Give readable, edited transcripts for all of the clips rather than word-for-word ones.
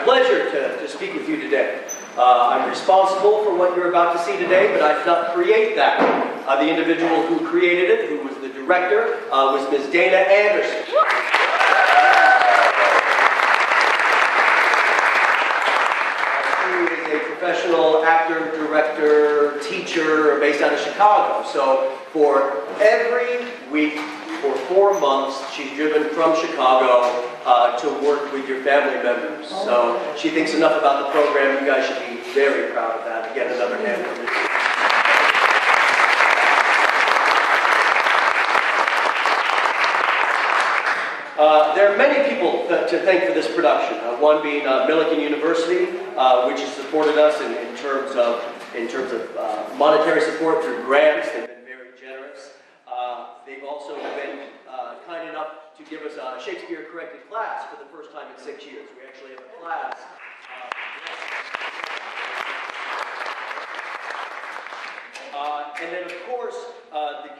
pleasure to speak with you today. I'm responsible for what you're about to see today, but I did not create that. The individual who created it, who was the director, was Ms. Dana Anderson. She is a professional actor, director, teacher based out of Chicago. So for every week, for 4 months, she's driven from Chicago to work with your family members. So she thinks enough about the program. You guys should be very proud of that. Again, another hand for me. There are many people to thank for this production. One being Millikan University, which has supported us in terms of monetary support through grants. They've been very generous. They've also been kind enough to give us a Shakespeare corrected class for the first time in 6 years. We actually have a class. And then, of course, the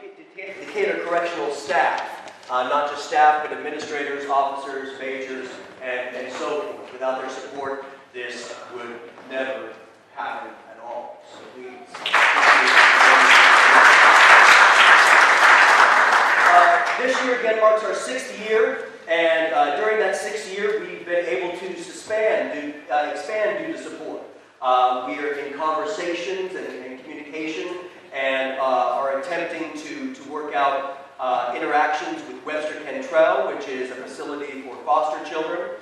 Decatur Correctional staff. Not just staff, but administrators, officers, majors, and so forth. Without their support, this would never happen at all. So please. This year again marks our 6th year, and during that 6th year, we've been able to expand due to support. We are in conversations and communication, and are attempting to work out interactions with Webster Cantrell, which is a facility for foster children,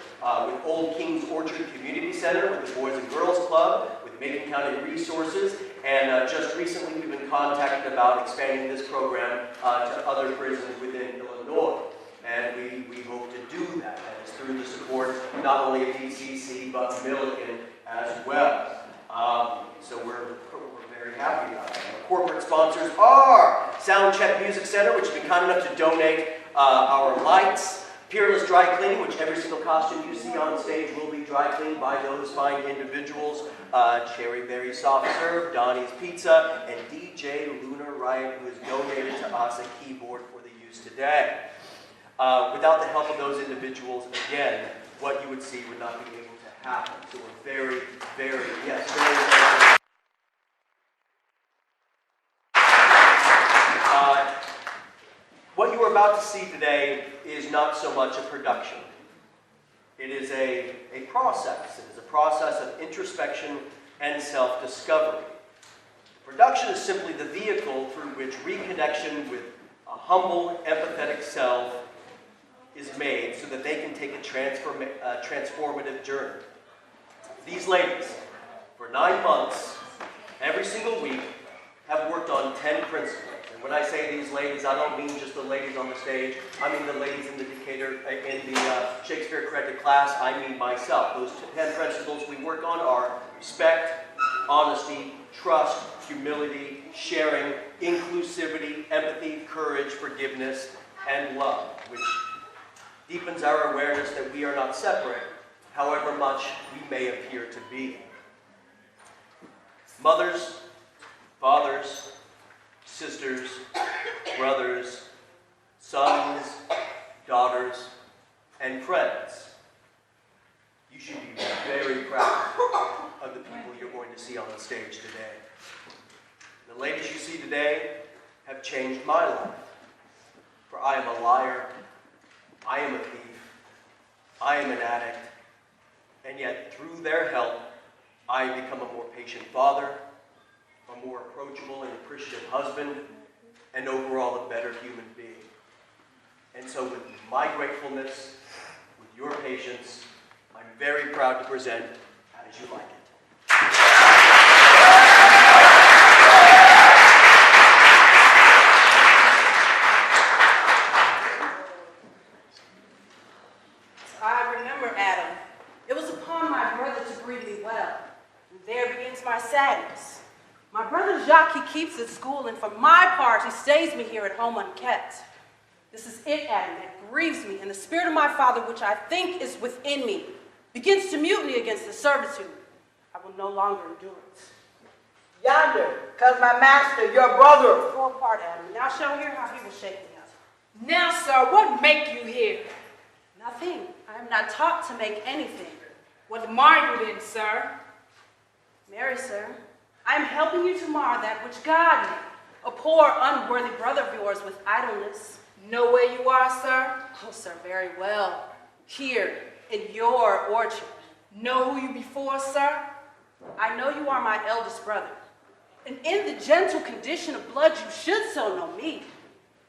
with Old Kings Orchard Community Center, with the Boys and Girls Club, with Macon County Resources, and just recently we've been contacted about expanding this program to other prisons within Illinois. And we hope to do that. That is through the support not only of DCC, but Millikan as well. So we're very happy about that. Our corporate sponsors are Soundcheck Music Center, which has been kind enough to donate our lights. Peerless Dry Cleaning, which every single costume you see on stage will be dry cleaned by those fine individuals. Cherry Berry Soft Serve, Donnie's Pizza, and DJ Lunar Riot, who has donated to us a keyboard for the use today. Without the help of those individuals, again, what you would see would not be able to happen. So we're very, very thankful. What you are about to see today is not so much a production. It is a process. It is a process of introspection and self-discovery. Production is simply the vehicle through which reconnection with a humble, empathetic self is made so that they can take a transformative journey. These ladies, for 9 months, every single week, have worked on 10 principles. And when I say these ladies, I don't mean just the ladies on the stage. I mean the ladies in the Shakespeare corrected class. I mean myself. Those 10 principles we work on are respect, honesty, trust, humility, sharing, inclusivity, empathy, courage, forgiveness, and love, which deepens our awareness that we are not separate, however much we may appear to be. Mothers, fathers, sisters, brothers, sons, daughters, and friends, you should be very proud of the people you're going to see on the stage today. The ladies you see today have changed my life, for I am a liar, I am a thief, I am an addict, and yet through their help, I become a more patient father, a more approachable and appreciative husband, and overall a better human being. And so with my gratefulness, with your patience, I'm very proud to present As You Like It. I remember, Adam. It was upon my brother to breed me well. And there begins my sadness. My brother Jacques, he keeps at school, and for my part, he stays me here at home unkept. This is it, Adam. It grieves me, and the spirit of my father, which I think is within me, begins to mutiny against the servitude. I will no longer endure it. Yonder, cause my master, your brother. Go apart, Adam. Now shall hear how he will shake me up. Now, sir, what make you here? Nothing. I am not taught to make anything. What mar you then, sir? Mary, sir, I am helping you to mar that which God made, a poor, unworthy brother of yours with idleness. Know where you are, sir? Oh, sir, very well. Here, in your orchard. Know who you before, sir? I know you are my eldest brother. And in the gentle condition of blood, you should so know me.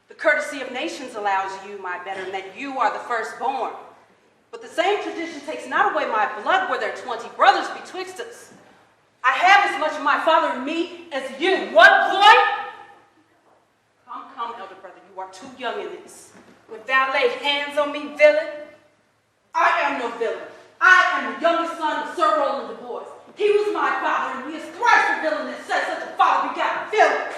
The courtesy of nations allows you, my better, that you are the firstborn. But the same tradition takes not away my blood, where there are 20 brothers betwixt us. I have as much of my father in me as you. What, boy? Come, elder brother, you are too young in this. Would thou lay hands on me, villain? I am no villain. I am the youngest son of Sir Roland de Bois. He was my father, and he is thrice the villain that says such a father begot villain.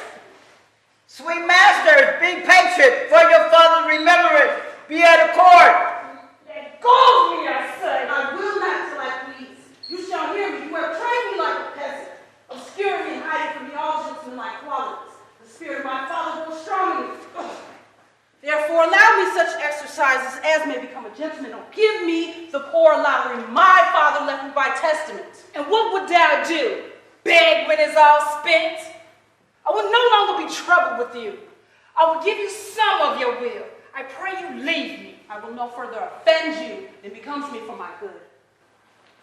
Sweet masters, be patient, for your father's remembrance. Be at a court. Let go of me, I say. I will not till I please. You shall hear me. You have trained me like a peasant, obscuring me and hiding from the all gentlemanlike qualities. The spirit of my father grows strong in me. Therefore, allow me such exercises as may become a gentleman, or give me the poor lottery my father left me by testament. And what would thou do? Beg when it's all spent? I will no longer be troubled with you. I will give you some of your will. I pray you leave me. I will no further offend you than becomes me for my good.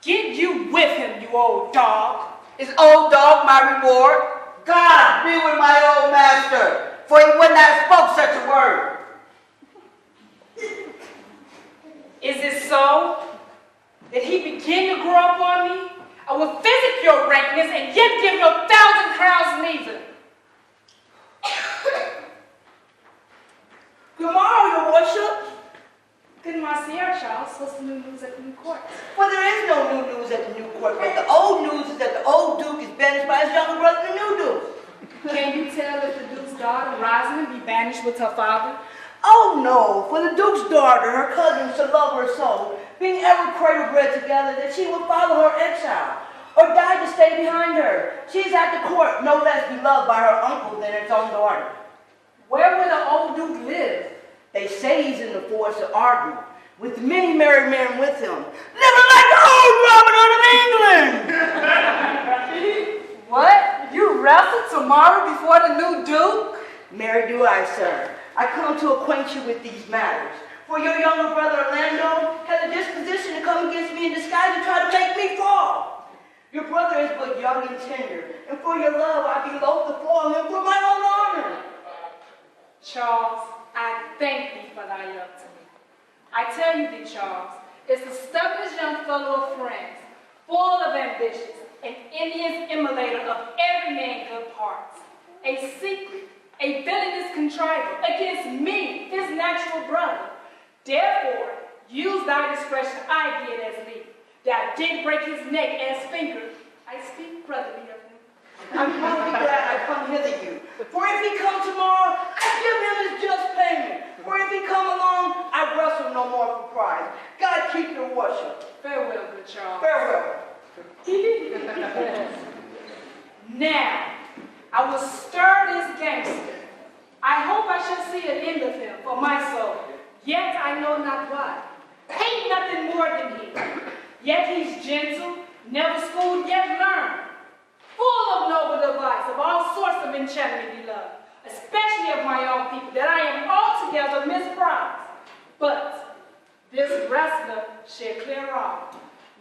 Get you with him, you old dog. Is old dog my reward? God be with my old master, for he would not have spoke such a word. Is it so? Did he begin to grow up on me? I will visit your rankness and yet give you 1,000 crowns neither. Good morrow, your worship. Good Monsieur Charles, what's the new news at the new court? Well, there is no new news at the new court, but the old news is that the old duke is banished by his younger brother, the new duke. Can you tell if the duke's daughter, Rosalind, be banished with her father? Oh no, for the duke's daughter, her cousin, to love her so, being ever cradle bred together, that she will follow her exile, or die to stay behind her. She is at the court, no less beloved by her uncle than its own daughter. Where will the old duke live? They say he's in the forest of Arden, with many merry men with him, living like the old Robin Hood of England. What? You wrestle tomorrow before the new duke? Marry do I, sir. I come to acquaint you with these matters. For your younger brother Orlando has a disposition to come against me in disguise and try to make me fall. Your brother is but young and tender, and for your love I be loath to fall him for my own honor. Charles, I thank thee for thy love to me. I tell you thee, Charles, it's the stubbornest young fellow of friends, full of ambitions, an Indian's immolator of every man good parts, a secret, a villainous contriver against me, his natural brother. Therefore, use thy discretion, I did as thee. Thou did break his neck as finger. I speak brotherly of him. I'm probably glad I come hither you. For if he come tomorrow, I give him his just payment. For if he come along, I wrestle no more for prize. God keep your worship. Farewell, good Charles. Farewell. Now, I will stir this gangster. I hope I shall see an end of him for my soul. Yet I know not why. Hate nothing more than he. Yet he's gentle, never schooled, yet learned. Full of noble device, of all sorts of enchantment beloved, especially of my own people, that I am altogether misprized. But this wrestler shall clear off.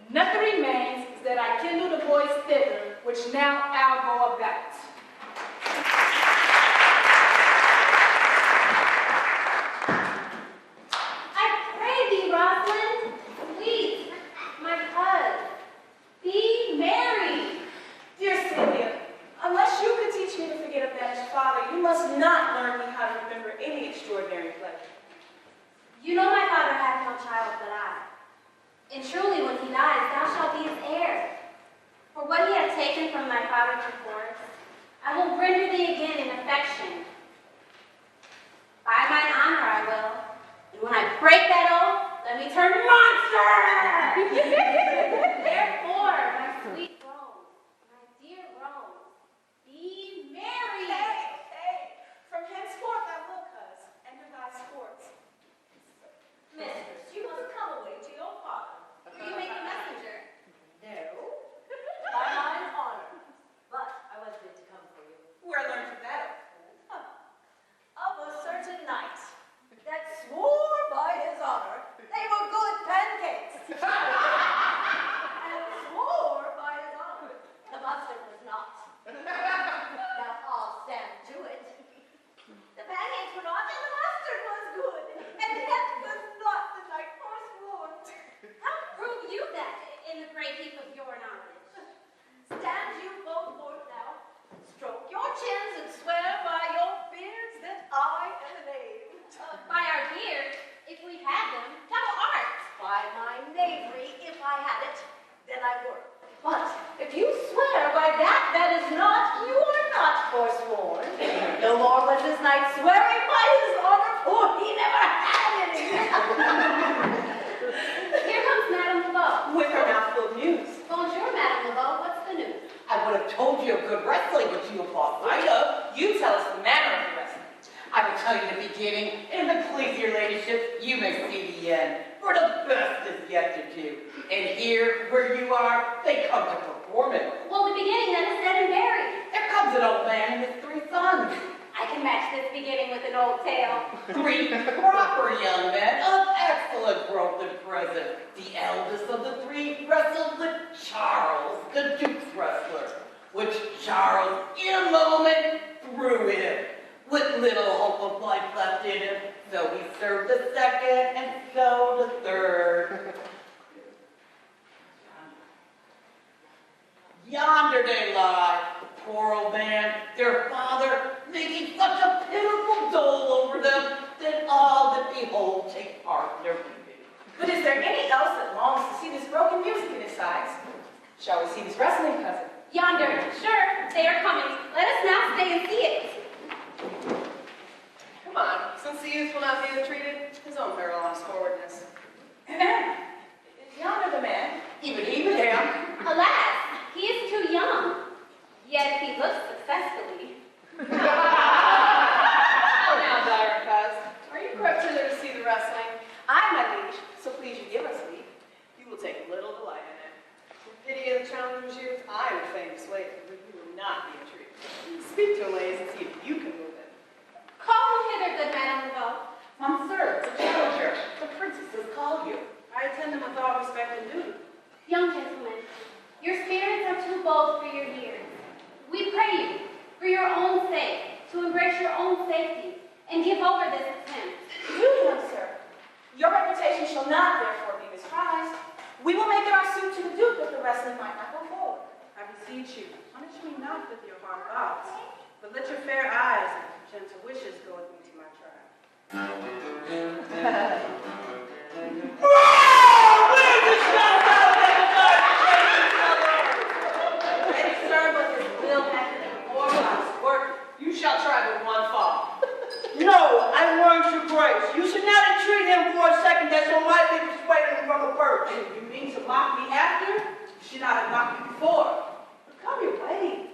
Nothing remains is that I kindle the boys thither, which now I'll go about. I pray thee, Rosalind, please, my cousin, be married. Dear Sylvia, unless you could teach me to forget a banished father, you must not learn me how to remember any extraordinary pleasure. You know my father hath no child but I. And truly when he dies, thou shalt be his heir. For what he hath taken from thy father before, I will render thee again in affection. By mine honor I will. And when I break that oath, let me turn monster! Therefore, my sweet Rose, my dear Rose, be married. Hey, from henceforth I will, cuz, and do thy sports. Mistress, you must come away to your father. Will you make a messenger? night swearing by his honor, for he never had any. Here comes Madame LeBeau. With her mouth full of news. Bonjour, Madame LeBeau. What's the news? I would have told you of good wrestling, but you have lost sight of. You tell us the manner of the wrestling. I will tell you the beginning, and then please, your ladyship, you may see the end. For the best is yet to do. And here, where you are, they come to perform it. Well, the beginning then is dead and buried. There comes an old man and his 3 sons. I can match this beginning with an old tale. 3 proper young men of excellent growth and presence. The eldest of the 3 wrestled with Charles, the Duke's wrestler, which Charles, in a moment, threw him, with little hope of life left in him. So he served the 2nd, and so the 3rd. Yonder they lie, poor old man, their father, making such a pitiful dole over them that all that behold take part in their weeping. But is there any else that longs to see this broken music in his sides? Shall we see this wrestling, cousin? Yonder. Sure, they are coming. Let us now stay and see it. Come on, since the youth will not be entreated, his own peril on his forwardness. Is yonder the man? Even him. Alas, he is too young. Yet he looks successfully. Oh, now, dire cuz, are you crept hither to see the wrestling? I, my liege, so please you give us leave. You will take little delight in it. For pity of the challenger's youth, I would fain persuade him, but you will not be entreated. Speak to him, ladies, and see if you can move him. Call him hither, good Madame LeBeau. Monsieur, the challenger, the princess has called you. I attend him with all respect and duty. Young gentlemen, your spirits are too bold for your years. We pray you, for your own sake, to embrace your own safety and give over this attempt. Do, young sir. Your reputation shall not therefore be misprized. We will make our suit to the Duke that the wrestling might not go forward. I beseech you, punish me not with your hard thoughts, but let your fair eyes and gentle wishes go with me to my trial. Ready, sir, but this will have to be more honest work. You shall try with one fall. No, I warrant your grace. You should not entreat him for a second that so mightily persuaded him from a perch. And you mean to mock me after? You should not have mocked me before. But come your ways.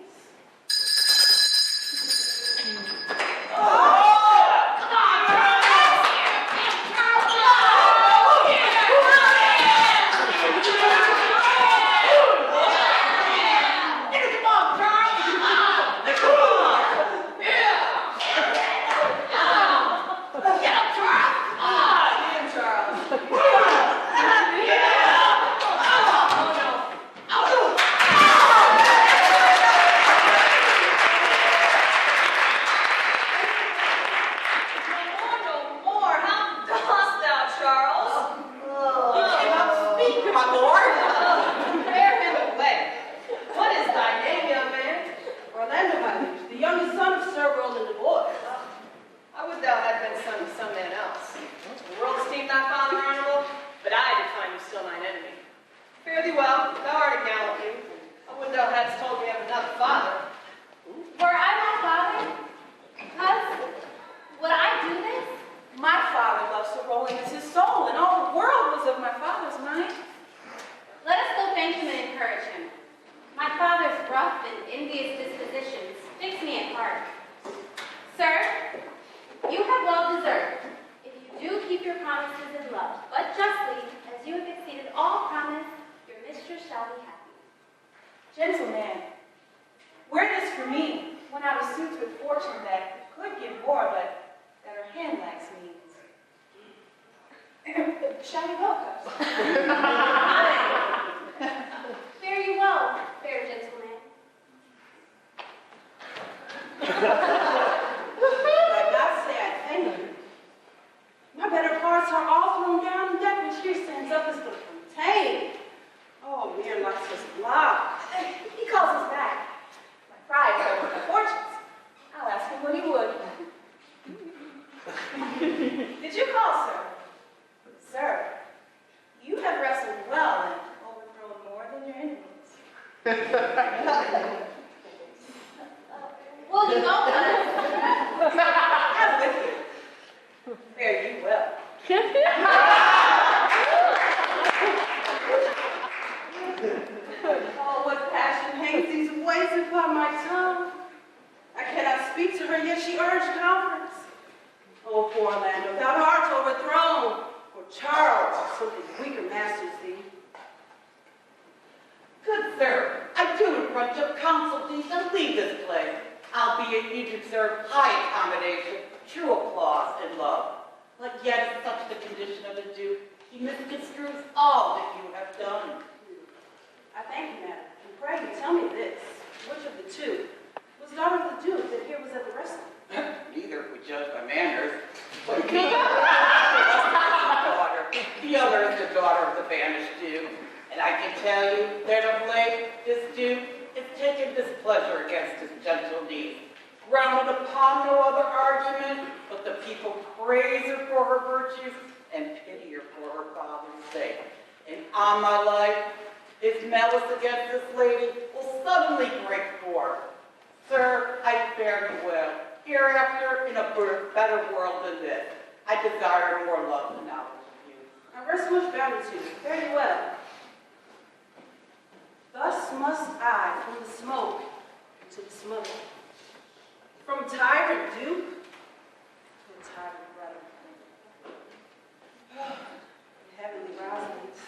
Gentleman, wear this for me when I was suits with fortune that could give more, but that her hand lacks means. Shall we go, cubs? Fare you well, fair gentleman. I gotta say, I thank you. My better parts are all thrown down, and that which here stands up is but contained. Oh, mere life is loud. He calls us back. My pride is over my fortunes. I'll ask him what he would. Did you call, sir? Sir, you have wrestled well and overthrown more than your enemies. Well, you know, on my tongue. I cannot speak to her, yet she urged conference. Oh, poor Orlando, thou art overthrown, for Charles or something weaker masters thee. Good sir, I do grudge your counsel thee to leave this place, albeit you deserve high accommodation, true applause, and love. But yet, if such the condition of the Duke, he misconstrues all that you have done. I thank you, madam, and pray you tell me this. Which of the two was daughter of the Duke that here was at the wrestling? Neither would judge by manners, but me, daughter. The other is the daughter of the banished Duke. And I can tell you that of late, this Duke has taken displeasure against his gentle niece, grounded upon no other argument, but the people praise her for her virtues and pity her for her father's sake. And on my life, his malice against this lady will suddenly break forth. Sir, I fare you well. Hereafter, in a better world than this, I desire more love and knowledge of you. I rest much bounty to you. Very well. Thus must I from the smoke to the smoke, from tyrant Duke to tyrant brother. Heavenly Rosalynds.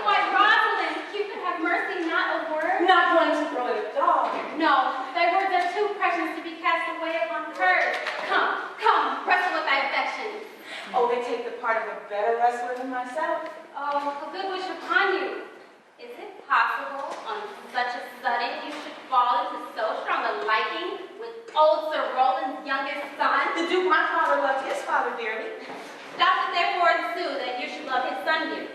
Why, Rosalind, you could have mercy, not a word. Not one to throw at a dog. No, thy words are too precious to be cast away upon hers. Come, wrestle with thy affections. Oh, they take the part of a better wrestler than myself. Oh, a good wish upon you. Is it possible, on such a sudden, you should fall into so strong a liking with old Sir Roland's youngest son? The Duke, my father, loved his father dearly. Doth it therefore ensue that you should love his son dearly?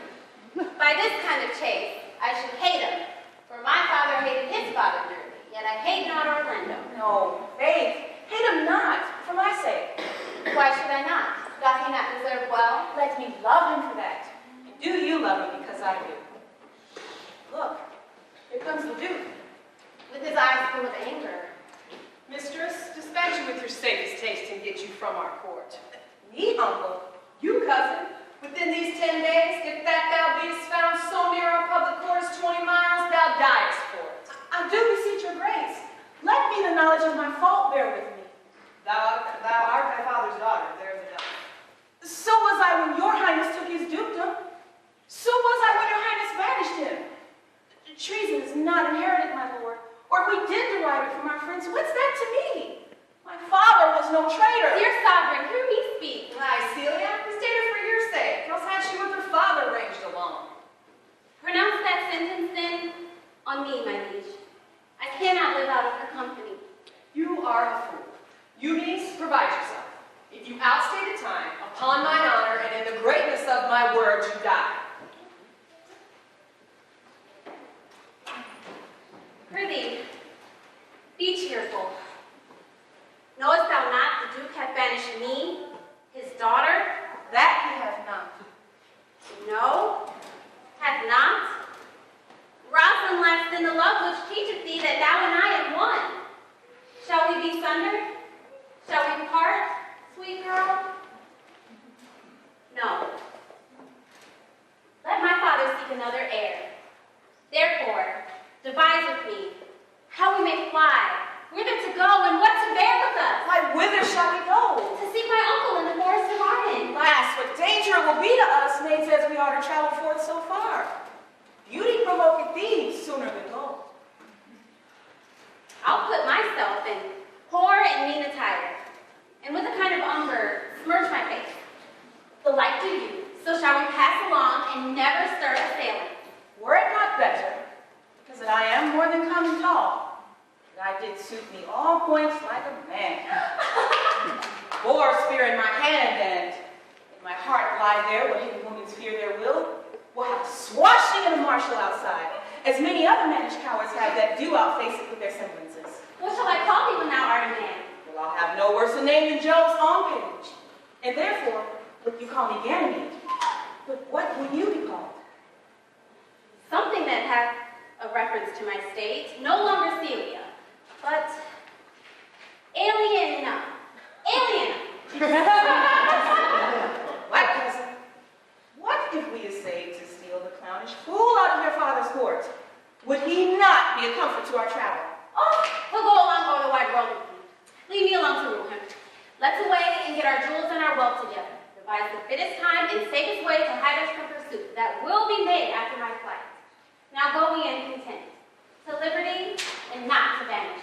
By this kind of chase, I should hate him, for my father hated his father dearly, yet I hate not Orlando. No, Faith, hate him not, for my sake. Why should I not? Doth he not deserve well? Let me love him for that. And do you love me because I do? Look, here comes the Duke. With his eyes full of anger. Mistress, dispatch you with your safest taste and get you from our court. Me, uncle? You, cousin, within these 10 days, if that thou beest found so near our public court as 20 miles, thou diest for it. I do beseech your grace. Let me the knowledge of my fault bear with me. Thou art thy father's daughter, there is enough. So was I when your highness took his dukedom. So was I when your highness banished him. Treason is not inherited, my lord. Or if we did derive it from our friends, what's that to me? My father was no traitor. Dear sovereign, hear me speak. Aye, Celia, we stated for your sake, else had she with her father ranged along. Pronounce that sentence then on me, my liege. I cannot live out of her company. You are a fool. You needs provide yourself. If you outstay the time, upon mine honor and in the greatness of my word, you die. Prithee, be cheerful. Knowest thou not the Duke hath banished me, his daughter? That he hath not. No, hath not. Rosalind lacks in the love which teacheth thee that thou and I am one. Shall we be sundered? Shall we part, sweet girl? No. Let my father seek another heir. Therefore, devise with me how we may fly, whither to go, and what to bear with us. Why, whither shall we go? To seek my uncle in the forest of Arden. Alas, what danger it will be to us, maids, as we are to travel forth so far. Beauty provoketh thee sooner than gold. I'll put myself in poor and mean attire, and with a kind of umber smirch my face. The like do you, so shall we pass along and never stir a sailing. Were it not better, because that I am more than common tall, that I did suit me all points like a man. War spear in my hand, and in my heart lie there what hidden women's fear their will have swashing in a marshal outside, as many other mannish cowards have that do outface it with their semblances. What shall I call thee when thou art a man? Well, I'll have no worse a name than Job's own page, and therefore, look, you call me Ganymede, but what will you be called? Something that hath a reference to my state, no longer Celia, but Alien. What, cousin? What if think we essayed to steal the clownish fool out of your father's court. Would he not be a comfort to our travel? Oh, he'll go along over the wide world with me. Leave me alone to rule him. Let's away and get our jewels and our wealth together. Devise the fittest time and safest way to hide us from pursuit that will be made after my flight. Now go we in content, to liberty and not to banishment.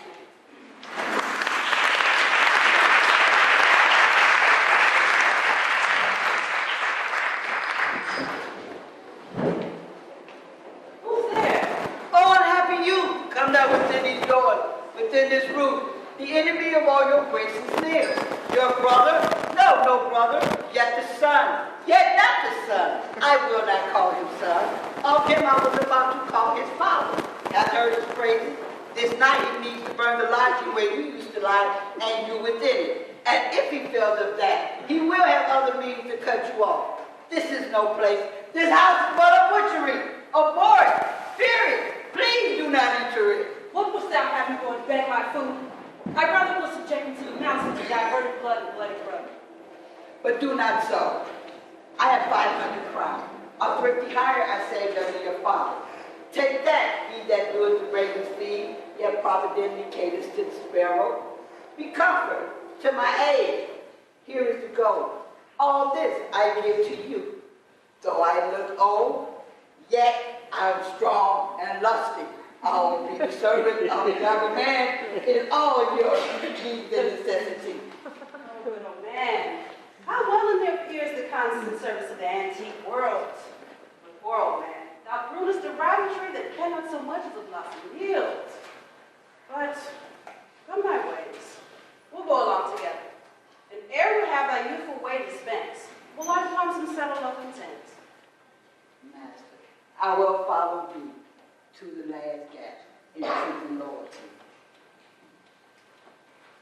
Who's there? Oh, unhappy you! Come down within these doors, within this roof. The enemy of all your grace is near. Your brother? No brother. Yet the son. Yet not the son. I will not call him son. Of him I was about to call his father. Hath heard his praises. This night he needs to burn the lodging where you used to lie, and you within it. And if he fails of that, he will have other means to cut you off. This is no place. This house is but a butchery. Abort! Fear it! Please do not enter it. What must thou have me go and beg my food? My brother was subjected to the mountains to diverted blood and bloody brother. But do not so. I have 500 crowns. A thrifty hire I saved under your father. Take that, ye that doeth the raven's feed, yet providently caters to the sparrow. Be comfort to my aid. Here is the gold. All this I give to you. Though I look old, yet I am strong and lusty. I will be the servant of the young man in all your needs and necessities. Oh, good old man. How well in there appears the constant service of the antique world. But poor old man, thou prunest a rotten tree that cannot so much as a blossom yield. But come my ways. We'll go along together. And ere we have thy youthful way dispensed, will I find some settled love content. Master, I will follow thee to the last gasp in truth and loyalty.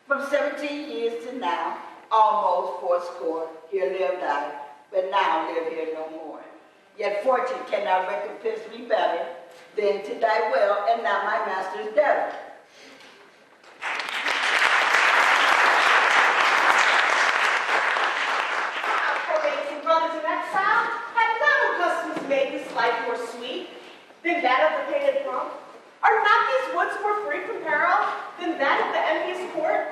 From 17 years to now, almost fourscore, here lived I, but now live here no more. Yet fortune cannot recompense me better than to die well and not my master's debtor. Poor brothers in exile, have not customs made this life more sweet than that of the painted monk? Are not these woods more free from peril than that of the envious court?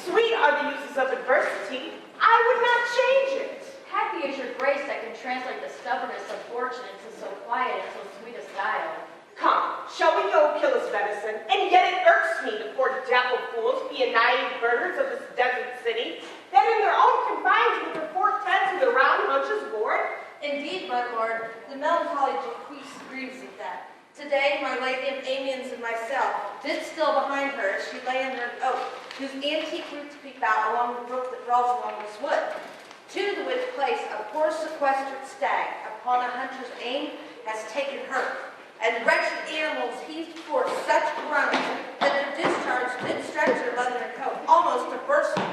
Sweet are the uses of adversity. I would not change it. Happy is your grace that can translate the stubbornness of fortune into so quiet and so sweet a style. Come, shall we go kill his venison? And yet it irks me the poor dappled fools be naive birders of this desert city, that in their own confines with their forked heads and their round hunches bored. Indeed, my lord, the melancholy Jaquise grieves at that. Today, my lady of Amiens and myself did still behind her as she lay under an oak, whose antique roots peep out along the brook that rolls along this wood. To the which place a poor sequestered stag, upon a hunter's aim, has taken her, and wretched animals heaved forth such groans that their discharge did stretch their leathern coat almost to bursting.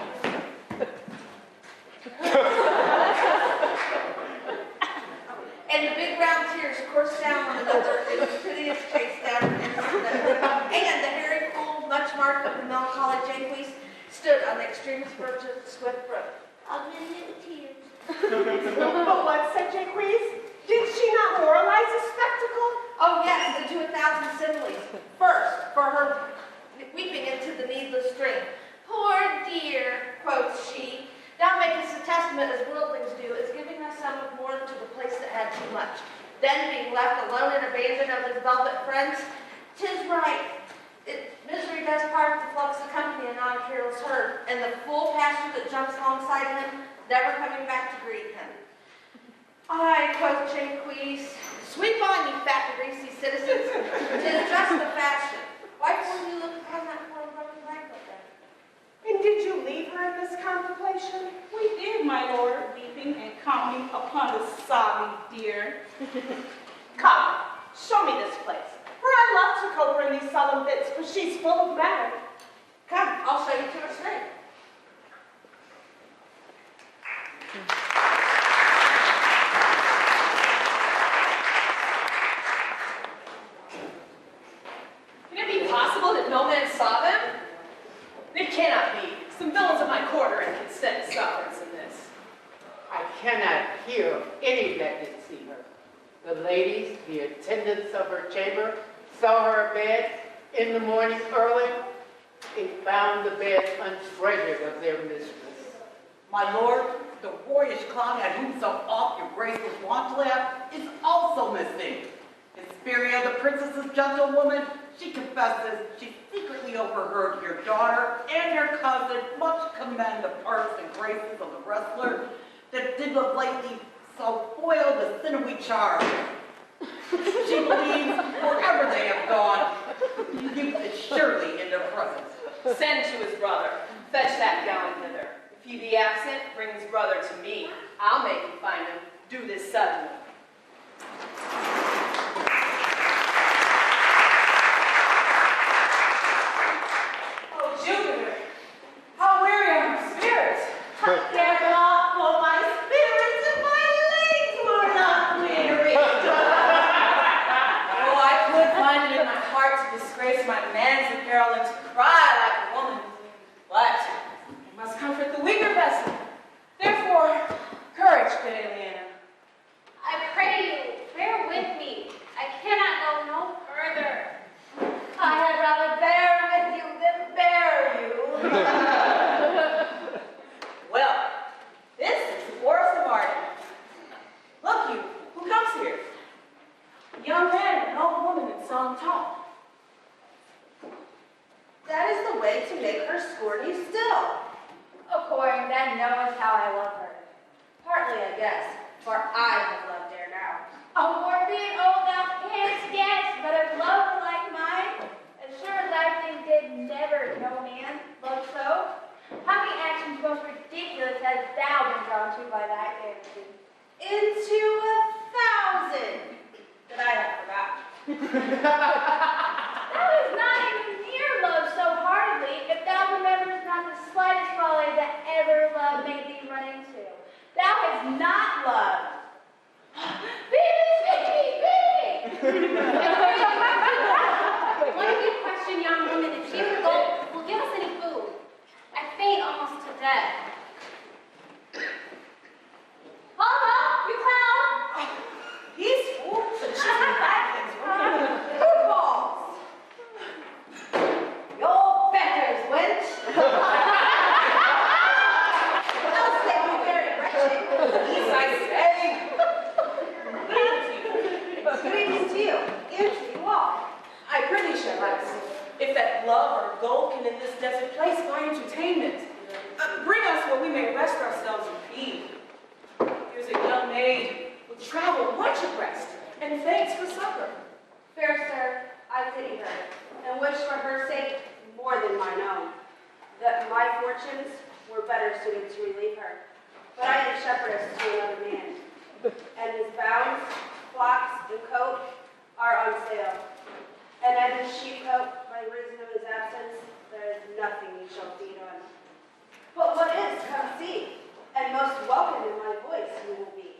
And the big round tears coursed down one another in a piteous chase down into the and the hairy fool, much marked of the melancholy Jaquise, stood on the extremest verge of the swift brook. I'll give you the tears. But what said Jaquise? Did she not moralize the spectacle? Oh yes, and to 1,000 similes. First, for her weeping into the needless stream. Poor dear, quoth she, thou makest a testament as worldlings do, as giving thyself more to the place that had too much. Then being left alone and abandoned of his velvet friends, 'tis right. Misery does part the flux of company and not a careless herd, and the full pasture that jumps alongside him, never coming back to greet him. Ay, quoth Jaquise, sweep on, ye fat, greasy citizens. 'Tis just the fashion. Why will you look upon that poor broken banquet then? And did you leave her in this contemplation? We did, my lord, weeping and counting upon the sobbing dear. Come, show me this place. For I love to cope her in these solemn fits, for she's full of matter. Come, I'll show you to her straight. Can it be possible that no man saw them? It cannot be. Some villains of my quarter and consent sufferance in this. I cannot hear of any that did see her. The ladies, the attendants of her chamber, saw her bed in the morning early. They found the bed untreasured of their mistress. My lord, the boyish clown at whom so oft your grace was wont to laugh is also missing. Hesperia, the princess's gentlewoman, she confesses she secretly overheard your daughter and your cousin much commend the parts and graces of the wrestler that did of lately so foil the sinewy charm. She believes wherever they have gone, youth is surely in their presence. Send to his brother. Fetch that gallant hither. If he be absent, bring his brother to me. I'll make you find him. Do this suddenly. Oh, Jupiter, how weary are my spirits. Care not for my spirits and my legs were not weary. Oh, I could find it in my heart to disgrace my man's apparel and to cry like a woman. But I must comfort the weaker vessel. Therefore, courage, good Aliena. I pray you, bear with me. I cannot go no further. I had rather bear with you than bear you. Well, this is the Forest of Arden. Look you, who comes here? A young man and an old woman in solemn talk. That is the way to make her scorny still. According then knows how I love her. Partly, I guess, for I have loved ere now. Oh, for being old thou canst guess, but a love like mine, as sure as I think did never no man love so. How many actions most ridiculous hast thou been drawn to by thy fancy? Into 1,000 that I have forgotten. Thou hast not even near loved so heartily, if thou rememberest not the slightest folly that ever love made thee run into. Thou hast not loved. One of you question young woman if she will give us any food. I faint almost to death. Hello, you clown! Peaceful, but she's in back Who calls? Your betters, wench. Thou say me very wretched. Peace, I say. Greetings to you, and to you all. I prithee, Sir Majesty, if that love or gold can in this desert place find entertainment, bring us where we may rest ourselves and feed. Here's a young maid with travel much abreast, and thanks for supper. Fair sir, I pity her, and wish for her sake more than mine own, that my fortunes were better suited to relieve her. But I am shepherdess to another man, and his bounds, flocks, and coat are on sale. And as his sheepcote, by reason of his absence, there is nothing you shall feed on. But what is, come see, and most welcome in my voice you will be.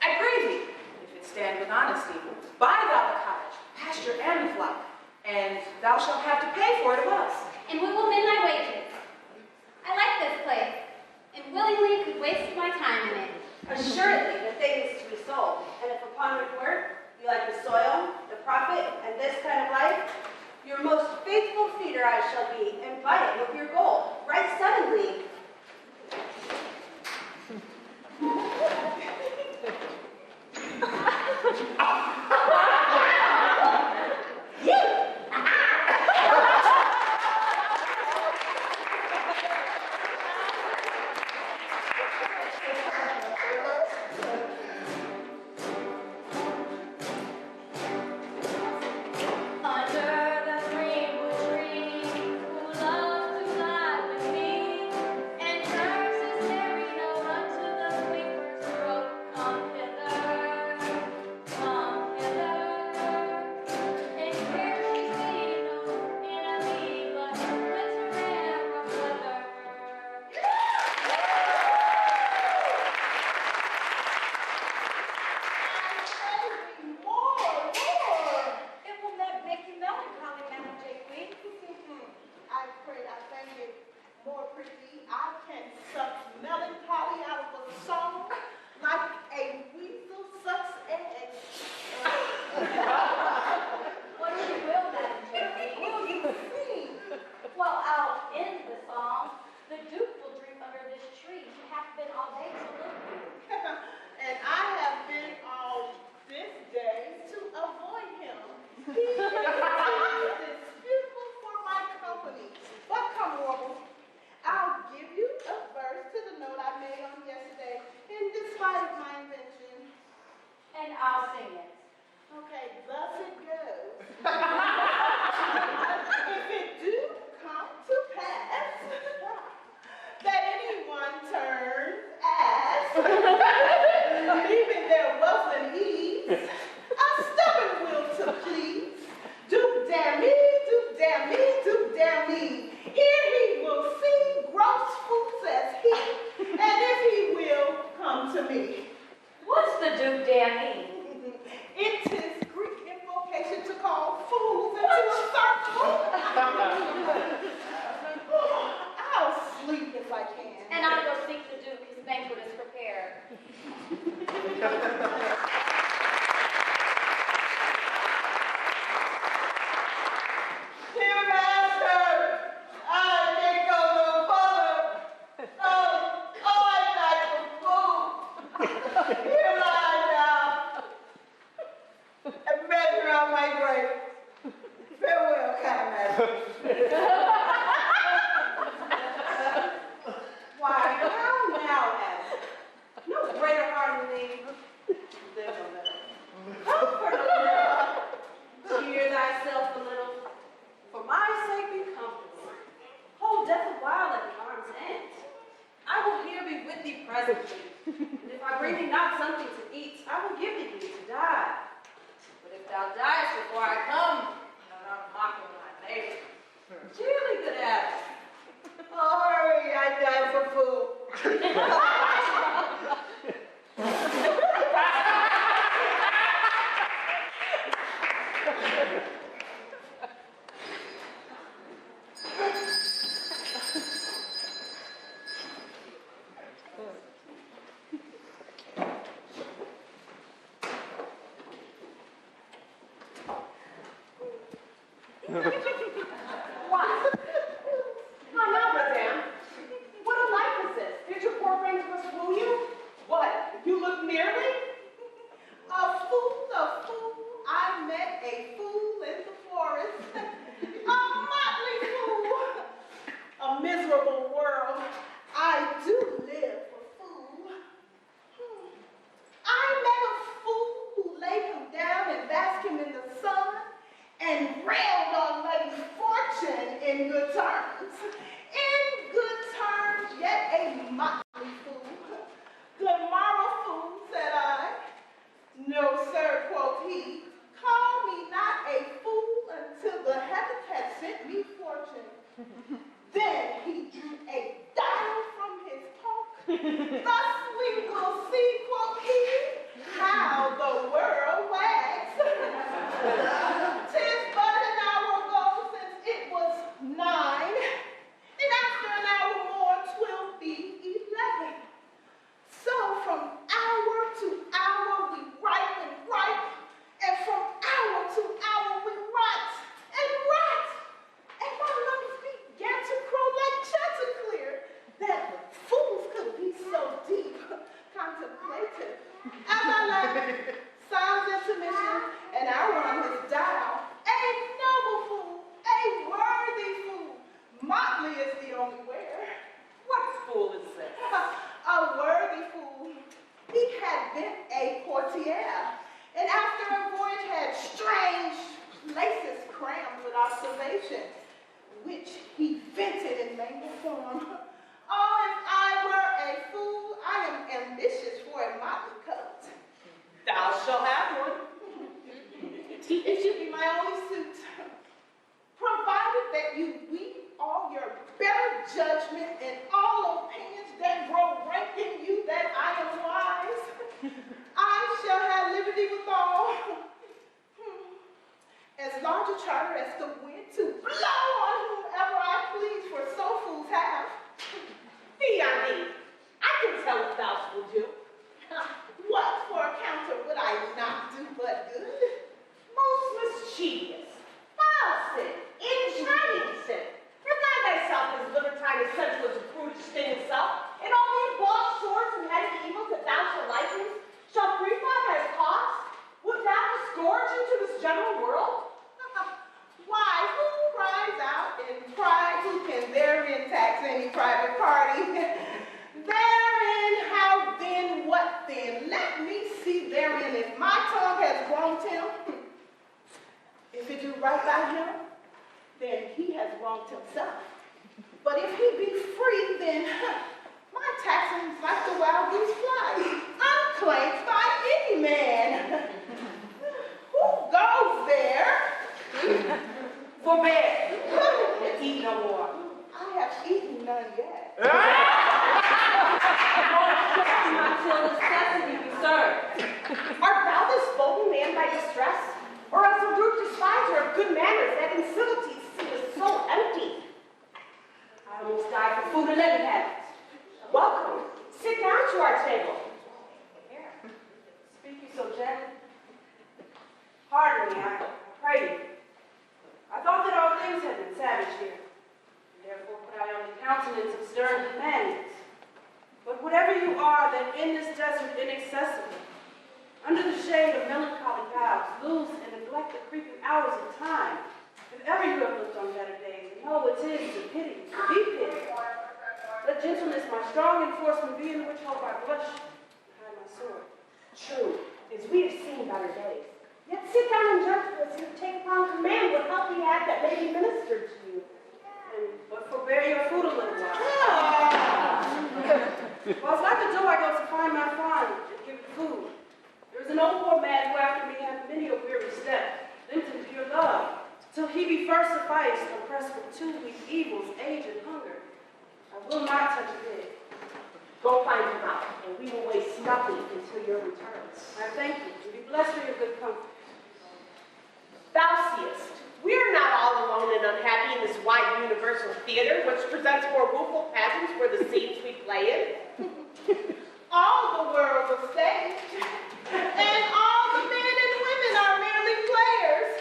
I pray thee, if it stand with honesty, buy thou the cottage, pasture, and the flock, and thou shalt have to pay for it of us. And we will mend thy wages. I like this place, and willingly could waste my time in it. Assuredly, the thing is to be sold, and if upon report you like the soil, the profit, and this kind of life, your most faithful feeder I shall be, and buy it with your gold, right suddenly. I'll sing it. Okay, thus it goes. If it do come to pass that anyone turns ass, leaving their wealth and ease, a stubborn will to please, do damn me, do damn me, do damn me. Here he will see gross fools as he, and if he will, come to me. What's the Duke Danny? It is Greek invocation to call fools into a circle. I'll sleep if I can. And I'll go seek the Duke. His banquet is prepared. Dear master, I can't go no further. Oh, I died for food. Here lie now, and measure out my grave. Farewell, kind master. Why, now, Adam. No greater heart in thee. Live a little. Comfort a little. Cheer thyself a little. For my sake be comfortable. Hold death a while at the arm's end. I will here be with thee presently. And if I bring thee not something to eat, I will give thee to die. But if thou diest before I come, thou art mocking my neighbor. Cheerly, good Adam. Oh, hurry, I died for food. What? Oh, no, madame. What a life is this? Did your poor friends must woo you? What? You look merely? A fool, I met a fool in the forest. A motley fool. A miserable world. I do live for fool. I met a fool who laid him down and basked him in the sun and railed on Lady Fortune in good terms. In good terms, yet a motley fool. Good morrow, fool, said I. No, sir, quoth he. Call me not a fool until the heavens had sent me fortune. Then he drew a dial from his pocket. Thus we will see, quoth he, how the world wags. 'Tis but an hour ago since it was 9, and after an hour more 'twill be 11. So from hour to hour we write and write, and from hour to hour we write and write. And my lungs began to crow like chanticleer, that fools could be so deep, contemplative. As I left, sounds intermission, and I run his dial. A noble fool, a worthy fool. Motley is the only wear. What fool is this? A worthy fool. He had been a courtier, and after a voyage had strange places crammed with observation, which he vented in mangled form. Oh, if I were a fool, I am ambitious for a motley coat. Thou shalt have one. It should be my only suit, provided that you weep all your better judgment and all opinions that grow rank in you, that I am wise. I shall have liberty with all, as large a charter as the wind to blow on whomever I please, for so fools have. Fie on thee. I can tell what thou wilt do. What for a counter would I not do but good? Most mischievous, foul sin, enchanting sin. Deny thyself as libertine as sensual as a prude to sting itself, and all the embossed swords and headed evils that thou shalt license shall free father as cause. Would thou scourge into this general world? Why, who cries out in pride, who can therein tax any private party? Therein, how then, what then? Let me see therein if my tongue right by him, then he has wronged himself. But if he be free, then my taxings like the wild goose flies, unclaimed by any man. Who goes there? For bed, and eat no more. I have eaten none yet. Until necessity be served. Art thou this bold man by distress? Or as a rude despiser of good manners that incivility seemeth so empty? I almost died for food and living habits. Welcome. Sit down to our table. Speak you so gently. Pardon me, I pray you. I thought that all things had been savage here, and therefore put I on the countenance of stern companions. But whatever you are, that in this desert inaccessible, under the shade of melancholy boughs, lose and neglect the creeping hours of time, if ever you have looked on better days, and know what 'tis to pity, to be pitied. Let gentleness my strong enforcement be, in which hope I blush behind my sword. True, as we have seen better days. Yet sit down and gentleness and take upon command what help we have that may be ministered to you. But forbear your food a little while. Whilst at the door I go to find my fawn and give it food. There is an old poor man who after me hath many a weary step, linked in pure love, till he be first sufficed, oppressed with two weak evils, age and hunger. I will not touch a bit. Go find him out, and we will waste nothing until your return. I thank you, and be blessed for your good comfort. Thou seest, we are not all alone and unhappy in this wide universal theater, which presents more rueful pageants for the scenes we play in. All the world's a stage, and all the men and women are merely players.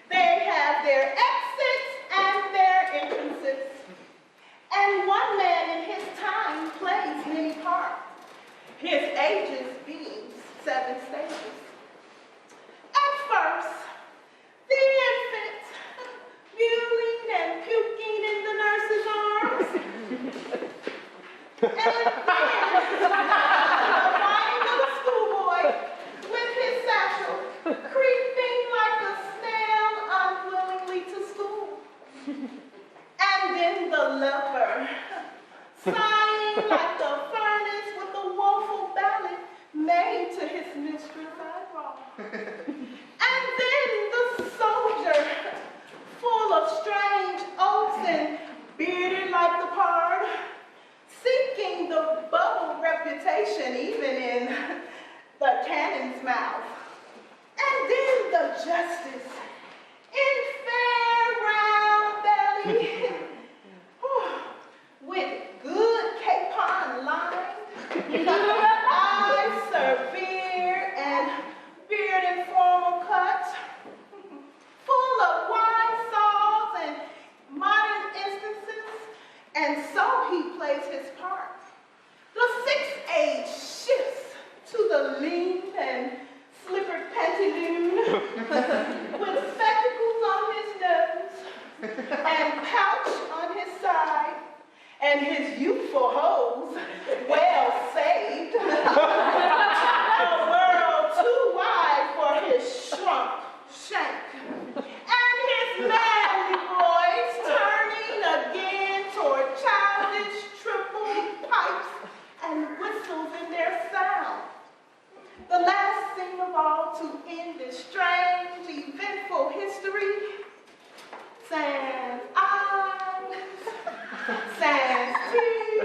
They have their exits and their entrances. And one man in his time plays many parts, his ages being 7 stages. At first, the infant, mewling and puking in the nurse's arms. And then, the whiny little schoolboy with his satchel, creeping like a snail unwillingly to school. And then the lover, sighing like the furnace with a woeful ballad made to his mistress' eyebrow. And then the soldier, full of strange oaths and bearded like the pard, seeking the bubble reputation even in the cannon's mouth. And then the justice, in fair round belly, with good capon lined, eyes severe and beard in formal cut, full of wine saws and modern instances, and so he plays his part. The 6th age shifts to the lean and slippered pantaloon, with spectacles on his nose, and pouch on his side, and his youthful hose well saved. A world too wide for his shrunk shank. And his manly voice turning again toward childish triple pipes and whistles in their sound. The last scene of all to end this strange, eventful history. Sans eyes, sans tears,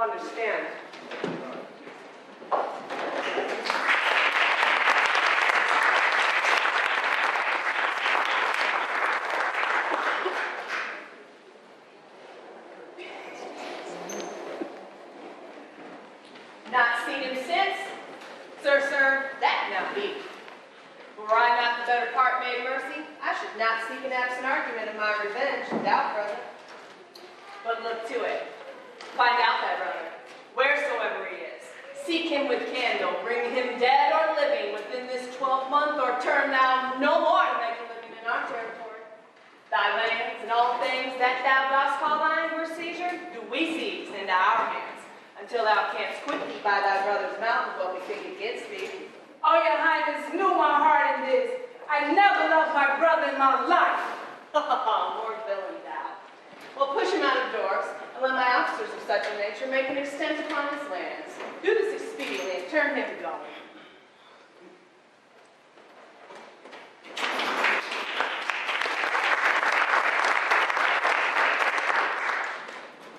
will understand. Not seen him since? Sir, that cannot be. Were I not the better part made mercy, I should not seek an absent argument of my revenge, doubt, brother. But look to it. Find out that brother, wheresoever he is. Seek him with candle, bring him dead or living within this 12-month, or turn thou no more to make a living in our territory. Thy lands and all things that thou dost call thine were seizure, do we seize into our hands, until thou canst quit thee by thy brother's mouth of what we think against thee. Oh, your highness knew my heart in this. I never loved my brother in my life. More villain thou. Well, push him out of doors, and let my officers of such a nature make an extent upon his lands. Do this expediently and turn him going.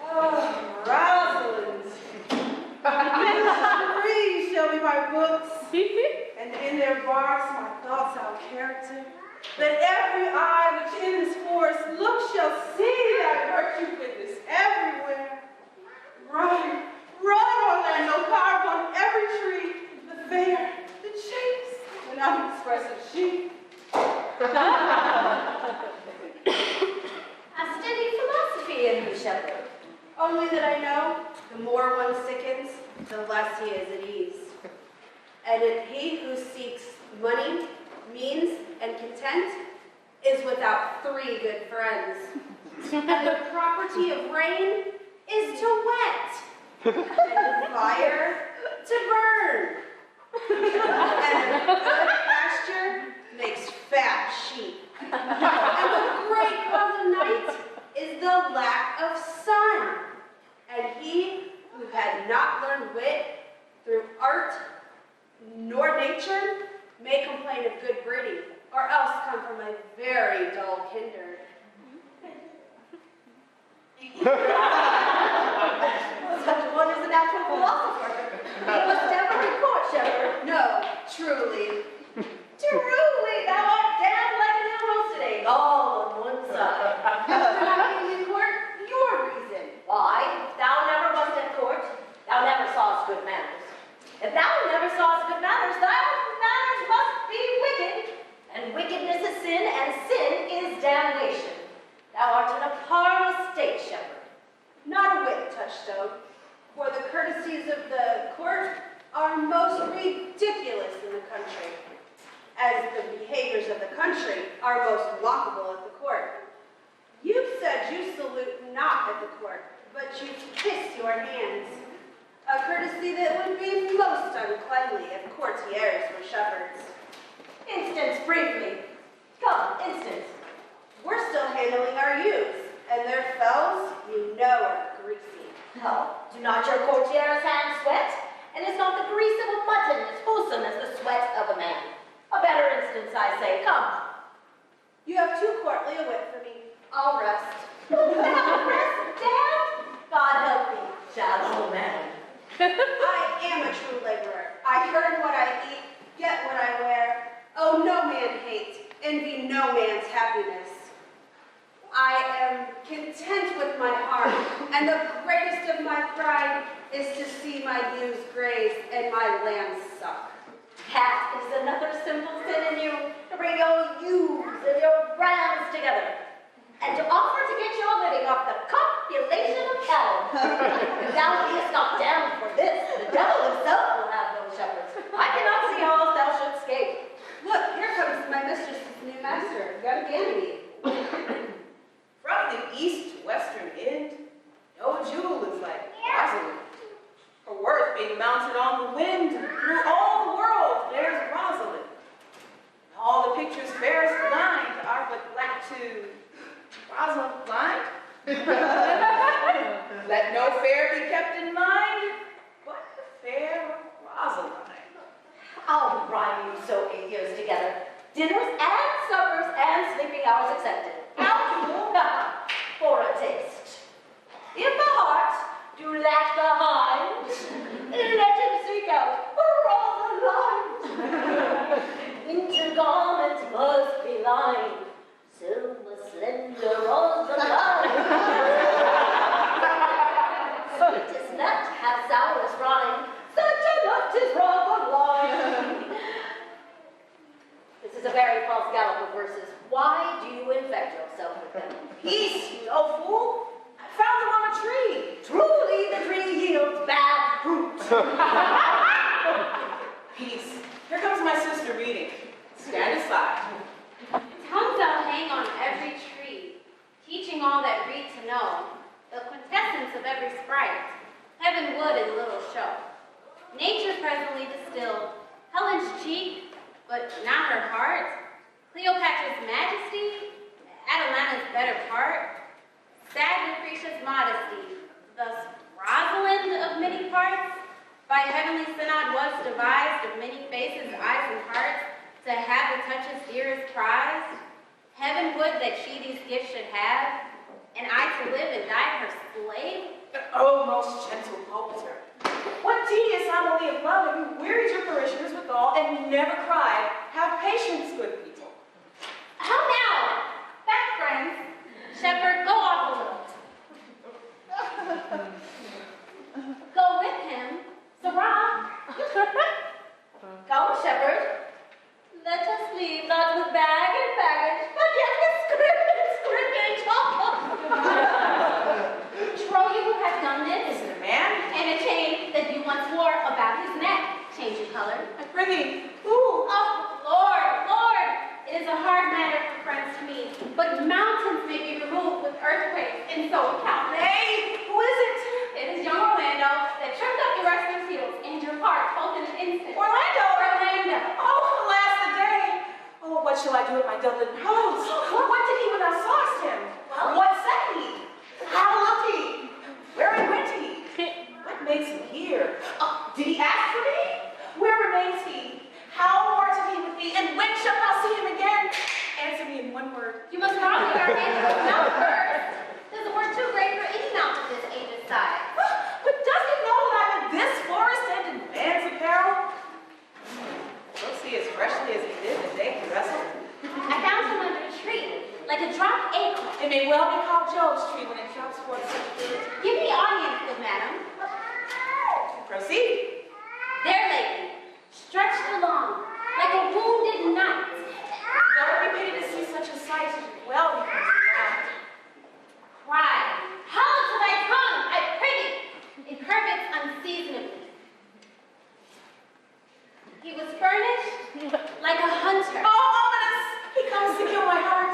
Oh, Rosalind. These trees shall be my books, and in their barks my thoughts our character. That every eye which in this forest looks shall see thy virtue goodness everywhere. Run, Orlando, carve on every tree the fair, the chase, and unexpressive sheep. A steady philosophy in you, shepherd. Only that I know, the more one sickens, the less he is at ease. And if he who seeks money, means, and content is without 3 good friends. And the property of rain is to wet, and of fire to burn. And a good pasture makes fat sheep. And the great cause of night is the lack of sun. And he who had not learned wit through art nor nature may complain of good breeding, or else come from a very dull kindred. Such one is a natural philosopher. He must never report, shepherd. No, truly. Truly, thou art damned like an roasted egg, all on one side. For not being in court, your reason. Why? Thou never wast at court. Thou never sawest good manners. If thou never sawest good manners, thy manners must be wicked. And wickedness is sin, and sin is damnation. Thou art in a parlous state, shepherd. Not a whit, Touchstone, for the courtesies of the court are most ridiculous in the country, as the behaviors of the country are most mockable at the court. You said you salute not at the court, but you kiss your hands. A courtesy that would be most uncleanly if courtiers were shepherds. Instance briefly. Come, instance. We're still handling our ewes, and their fells, you know, are greasy. No, do not your courtiers' hands sweat? And is not the grease of a mutton as wholesome as the sweat of a man? A better instance, I say, come. You have too courtly a wit for me. I'll rest. Thou rest, damn? God help me, shallow man. I am a true laborer. I earn what I eat, get what I wear. Oh, no man hate, envy no man's happiness. I am content with my heart, and the greatest of my pride is to see my ewes graze and my lambs suck. That is another simple sin in you, to bring your ewes and your rams together, and to offer to get your living off the copulation of cattle. If thou beest not damned for this, the devil himself will have no shepherds. I cannot see how else thou should escape. Look, here comes my mistress's new master, young Ganymede. From the east to western end, no jewel is like Rosalind. Her worth being mounted on the wind through all the world, there's Rosalind. All the pictures fairest blind are but black to Rosalind blind. Let no fair be kept in mind, Winter garments must be lined, silver slender rose alive. Sweet is nut, half sour is rind, such a nut is rather blind. This is a very false gallop of verses. Why do you infect yourself with them? Peace, you old fool. I found them on a tree. Truly the tree yields bad fruit. Peace. Here comes my sister reading. Stand aside. Tongues shall hang on every tree, teaching all that read to know, the quintessence of every sprite, heaven would in little show. Nature presently distilled, Helen's cheek, but not her heart, Cleopatra's majesty, Atalanta's better part, sad Lucretia's modesty, thus Rosalind of many parts, by heavenly synod was devised of many faces, eyes, and hearts, to have the touch's dearest prized. Heaven would that she these gifts should have, and I to live and die her slave. Oh, most gentle pulpiter. What tedious homily of love have you wearied your parishioners withal and never cried? Have patience, good people. How now? Back, friends. Shepherd, go off a little. Go with him. Sarah. Come, shepherd. Let us leave, not with bag and baggage, but yet with scrimmage. Trow you who has done this, Is it a man? and a chain that you once wore about his neck. Change your color. I prithee, who? Oh, Lord, it is a hard matter for friends to meet, but mountains may be removed with earthquakes, and so account. Nay, who is it? It is young Orlando that tripped up your restless heels, and your heart both in an instant. Orlando! Orlando! Oh, alas the day! Oh, what shall I do with my Dublin rose? What did he when thou sawest him? What said he? How looked he? Wherein went he? What makes him here? Did he ask for me? Where remains he? How parted he with thee? And when shalt thou see him again? Answer me in one word. You must not leave our hands to mount first. There's a word too great for any mount of this age's size. But does he know that I'm in this forest and in man's apparel? Looks he as freshly as he did the day he wrestled. I found him under a tree, like a dropped acorn. It may well be called Job's tree when it drops forth such fruit. Give me audience, good madam. Proceed. There lay he, stretched along, like a wounded knight. Don't be pity to see such a sight. Well becomes the ground. Cry, howl to thy tongue, I prithee, in curvets unseasonably. He was furnished like a hunter. Oh, ominous! He comes to kill my heart.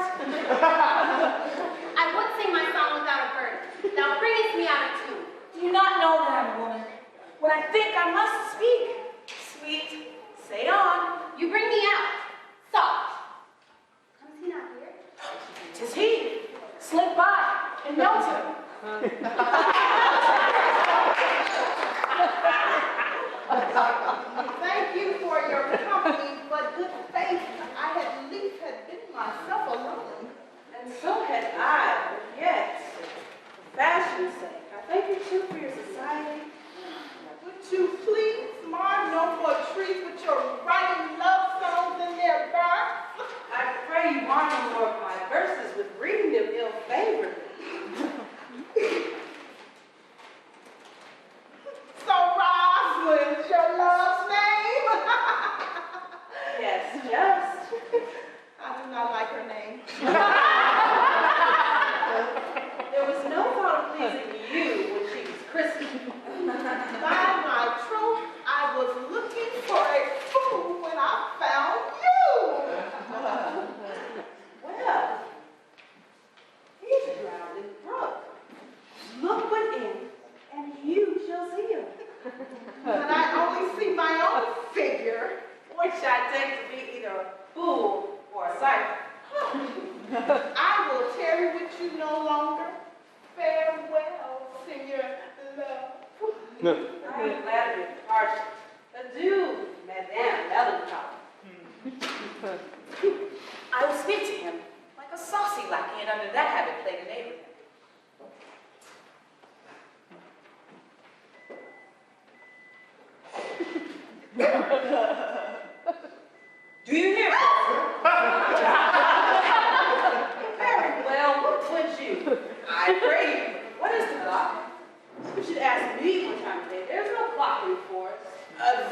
I would sing my song without a burden. Thou bringest me out of tune. Do you not know that I'm a woman? When I think I must speak. Sweet, say on. You bring me out, soft. Comes he not here? 'Tis he. Slip by and melt him. Thank you for your company, but good faith, I at least had been myself alone. And so had I, but yet, for fashion's sake, I thank you too for your society. Would you please mar no more trees with your writing love songs in their barks? I pray you mark no more of my verses with reading them ill-favoredly. So Rosalind's your love's name? Yes, just. I do not like her name. There was no thought of pleasing you when she was christened. By my troth, I was looking for a fool when I found you. Well, he's drowned in the brook. Look within, and you shall see him. But I only see my own figure. Which I take to be either a fool or a cipher. I will tarry with you no longer. Farewell, Senor Love. I am glad of your departure. Adieu, Madame Melancholy. I will speak to him like a saucy lackey, and under that habit play the neighbor.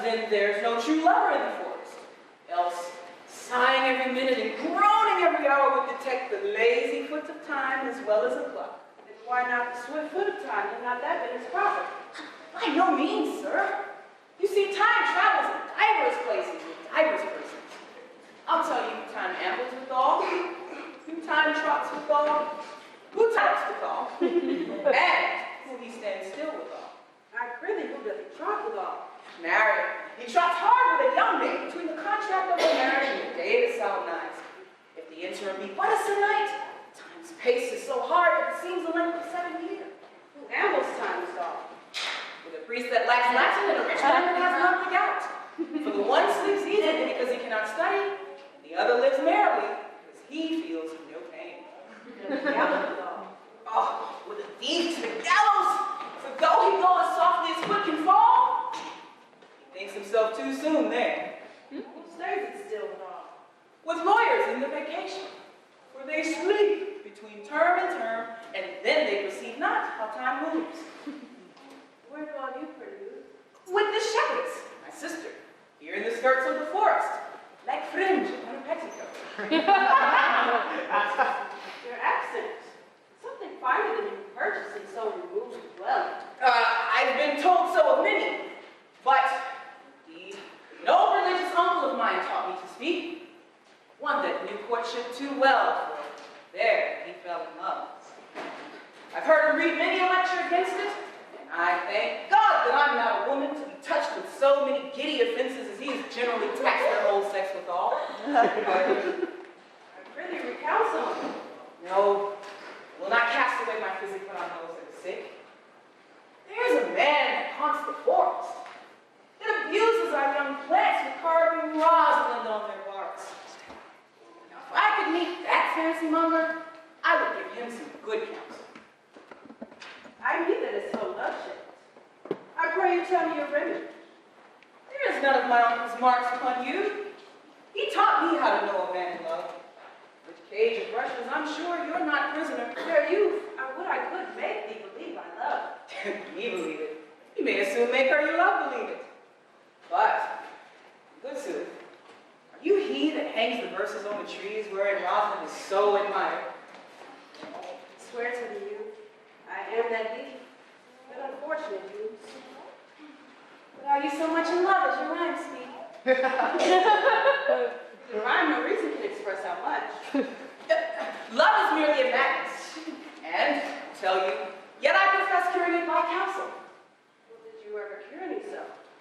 then there's no true lover in the forest. Else, sighing every minute and groaning every hour would detect the lazy foot of time as well as the clock. Then why not the swift foot of time? Has not that been its property? By no means, sir. You see, time travels in diverse places with diverse persons. I'll tell you who time ambles with all, who time trots with all, who trots with all, and who he stands still with all. I really who does he trot with all? Married. He trots hard with a young maid between the contract of the marriage and the day it is solemnized. If the interim be but a night, time's pace is so hard that it seems the length of 7 years. Who ambles time's dog? With a priest that lacks Latin and a rich man that has not the gout. For the one sleeps easily because he cannot study, and the other lives merrily because he feels no pain. Gallows dog. Oh, with a thief to the gallows! For though he go as softly as foot can fall, he thinks himself too soon there. Who stays it still with all? With lawyers in the vacation, where they sleep between term and term, and then they perceive not how time moves. Where do all you produce? With the shepherds, my sister, here in the skirts of the forest, like fringe upon a petticoat. Your accent. Something finer than you purchasing so removes the dwelling. I've been told so of many, but the old religious uncle of mine taught me to speak. One that knew courtship too well, for there he fell in love. I've heard him read many a lecture against it, and I thank God that I'm not a woman to be touched with so many giddy offenses as he has generally taxed their whole sex withal. I really recount some. No, I will not cast away my physic when on those that are sick. There's a man that haunts the forest, that abuses our young plants with carving rosin on their barks. Now, if I could meet that fancy monger, I would give him some good counsel. I knew that it's so love-shaped. I pray you tell me your remedy. There is none of my uncle's marks upon you. He taught me how to know a man in love. Which cage of brushes, I'm sure you're not prisoner. Fair youth, I could make thee believe I love. Me believe it. You may as soon make her you love believe it. But, good sooth, are you he that hangs the verses on the trees wherein Rosalind is so admired? Swear to the youth, I am that thee, but unfortunate youth. But are you so much in love as your rhyme speak? The rhyme no reason can express how much. Love is merely a madness. And, I'll tell you, yet I profess curing it by counsel. Well, did you ever cure any so?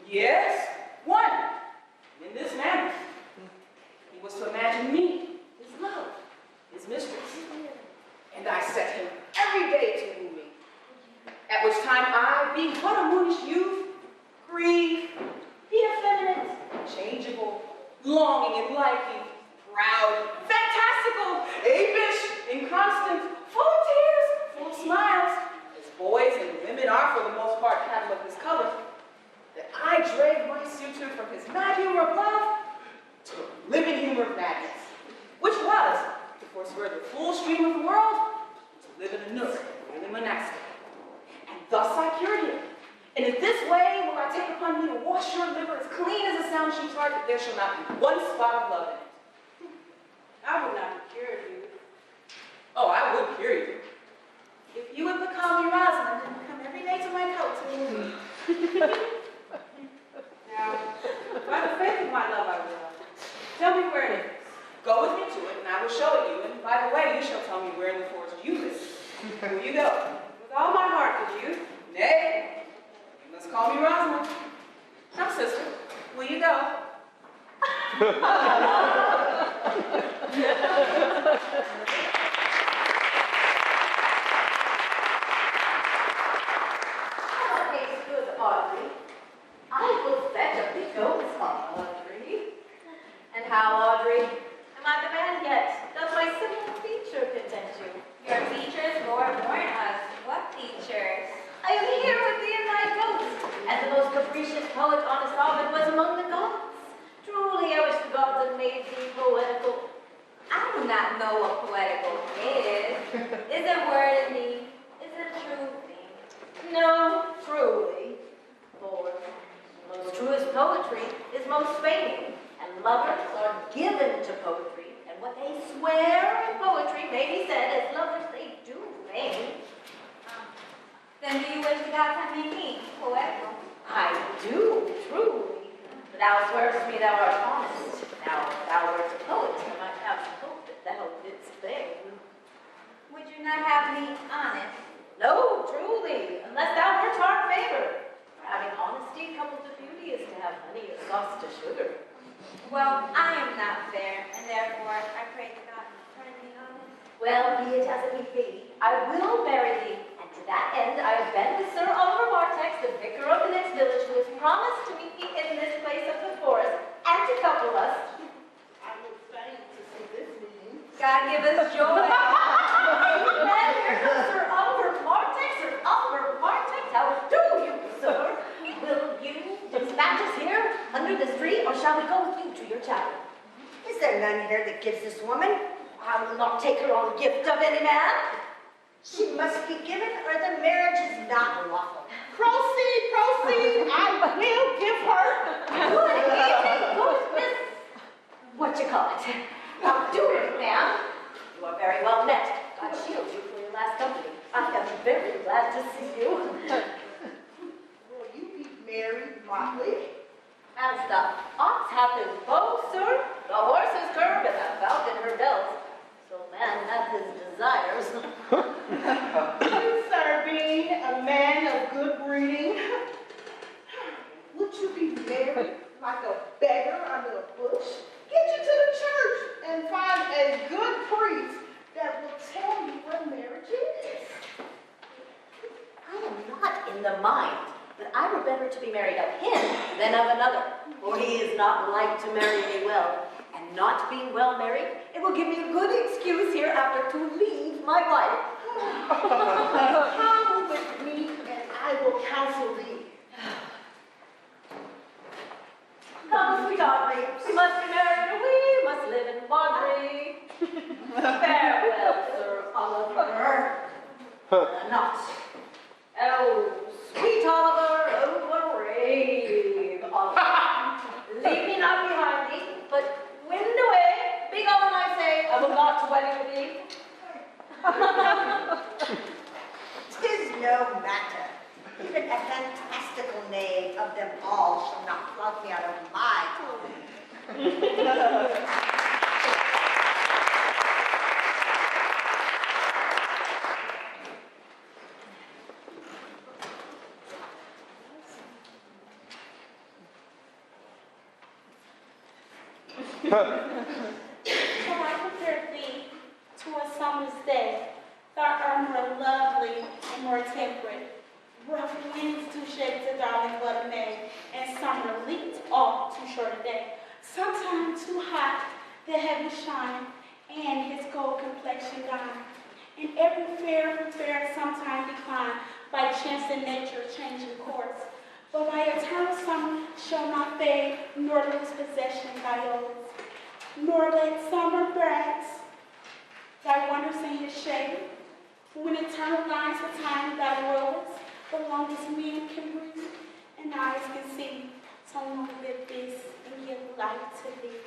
Yes, one. In this manner. He was to imagine me, his love, his mistress. And I set him every day to woo me. At which time I, being but a moonish youth, grieve, be effeminate, changeable, longing and liking, proud, fantastical, apish, inconstant, full of tears, full of smiles, as boys and women are for the most part cattle of this color, that I drag my suitor from his mad humor of love to a living humor of madness, which was to forswear the full stream of the world and to live in a nook, really monastic. And thus I cured him. And in this way will I take upon me to wash your liver as clean as a sound sheep's heart, that there shall not be one spot of love in it. I would not be cured, you. Oh, I would cure you. If you would become your Rosalind and come every day to my coat to woo me. Now, by the faith of my love, I will. Tell me where it is. Go with me to it, and I will show it you. And by the way, you shall tell me where in the forest you live. Will you go? With all my heart, could you? Nay, you must call me Rosalind. Now, sister, will you go? Okay, good, Audrey. I will fetch up the goats, Audrey. And how, Audrey? Am I the man yet? Does my simple feature content you? Your features, Lord, warn us. What features? I am here with thee and thy goats, and the most capricious poet, honest Ovid, was among the gods. Truly, I wish the gods had made thee poetical. I do not know what poetical is. Is it word in me? Is it true thing? No, truly. For the most truest poetry is most feigned, and lovers are given to poetry, and what they swear in poetry may be said as lovers they do feign. Then do you wish to God something me, poet? I do, truly. Thou swearest me thou art honest. Now, if thou wert a poet, I might have hope that thou didst feign. Would you not have me honest? No, truly, unless thou wert hard favored. For having honesty coupled to beauty is to have honey as sauce to sugar. Well, I am not fair, and therefore I pray to God to turn me honest. Well, be it as it may be, I will marry thee, and to that end I have been with Sir Oliver Martex, the vicar of the next village, who has promised to meet me in this place of the forest, and to couple us. I would fain to see this meeting. God give us joy. Amen. Here comes Sir Oliver Martex. Sir Oliver Martex, how do you, sir? Will you dispatch us here under this tree, or shall we go with you to your chapel? Is there none here that gives this woman? I will not take her on gift of any man. She must be given, or the marriage is not lawful. Proceed, proceed. I will give her. Good evening, good Miss. What you call it? How do it, ma'am? You are very well met. God shield you for your last company. I am very glad to see you. Will you be married, Motley? As the ox hath his bow, sir, the horse his curb, and the falcon her bells, so man hath his desires. You, sir, being a man of good breeding, would you be married like a beggar under a bush? Get you to the church and find a good priest that will tell you what marriage is. I am not in the mind that I were better to be married of him than of another, for he is not like to marry me well, and not being well married, it will give me a good excuse hereafter to leave my wife. Come with me and I will counsel thee. Come, sweetheart, we must be married, and we must live in bondry. Farewell, Sir Oliver. Not. Oh, sweet Oliver, oh, what a rave, Oliver. Leave me not behind thee, but wind away. Be gone, I say, I will not wedding with thee. 'Tis no matter. Even a fantastical knave of them all shall not flog me out of my home. So I prepared thee to a summer's day. Thou art more lovely and more temperate. Rough winds too shake to darling but a May, and summer leaped off too short a day. Sometime too hot, the heavens shine, and his gold complexion gone. And every fair sometime decline, by chance in nature changing course. But my eternal summer shall not fade, nor lose possession by yours. Nor let summer brags thy wonders in his shade. When eternal lines of time thy rules, the longest men can breathe, and eyes can see. So long live this and give life to thee.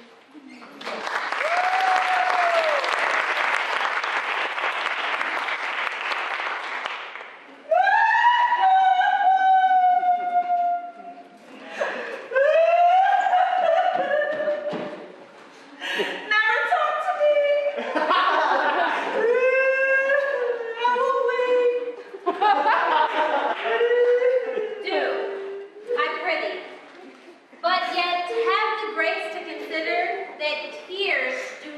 But yet have the grace to consider that tears do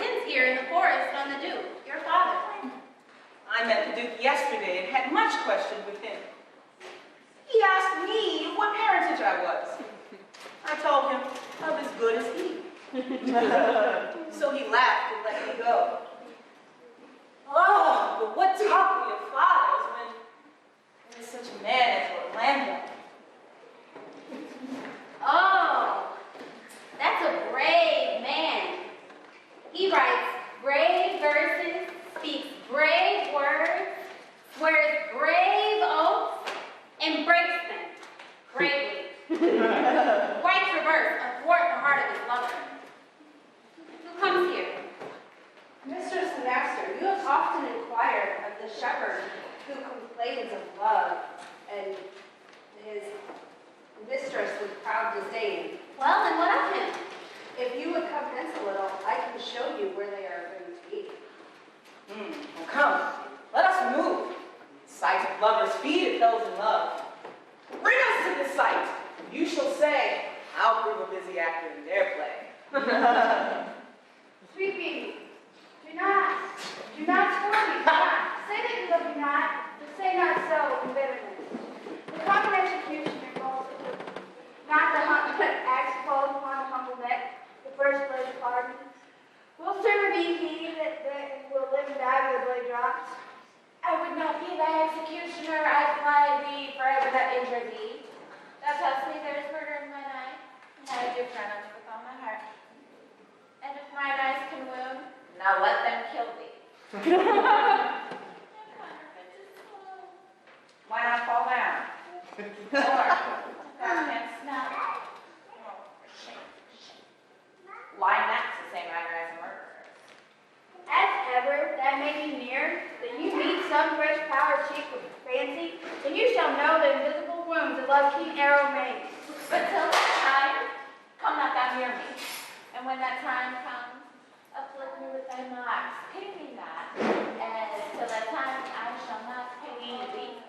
since here in the forest on the Duke, your father. I met the Duke yesterday and had much question with him. He asked me what parentage I was. I told him of as good as he. So he laughed and let me go. Oh, but what talk we of fathers when there's such a man as Orlando. Oh, that's a brave man. He writes brave verses, speaks brave words, swears brave oaths, and breaks them bravely. Quite traverse athwart the heart of his lover. Who comes here? Mistress and master, you have often inquired of the shepherd who complains of love and his mistress with proud disdain. Well, and what of him? If you would come hence a little, I can show you where they are going to be. Well, come, let us move. Sight of lovers' feet of those in love. Bring us to the sight. You shall say, I'll prove a busy actor in their play. Sweet baby, do not scorn me, do not. Say that you love me not, but say not so in bitterness. The common executioner calls it not the axe falls upon a humble neck, the first blade of pardon. Will serve be he that will live and die where the blade drops. I would not be thy executioner, I fly thee forever that injure thee. Thou tell'st me there is murder in mine eye, and I do frown unto with all my heart. And if mine eyes can wound, now let them kill thee. Why not fall down? Or, thou canst not. Lie not to say mine eyes murder. As ever that may be near, that you meet some fresh power cheek with fancy, then you shall know the invisible wounds that love keen arrow makes. But till that time, come not thou near me. And when that time comes, afflict me with thy marks, pity me not. And till that time, I shall not pity thee.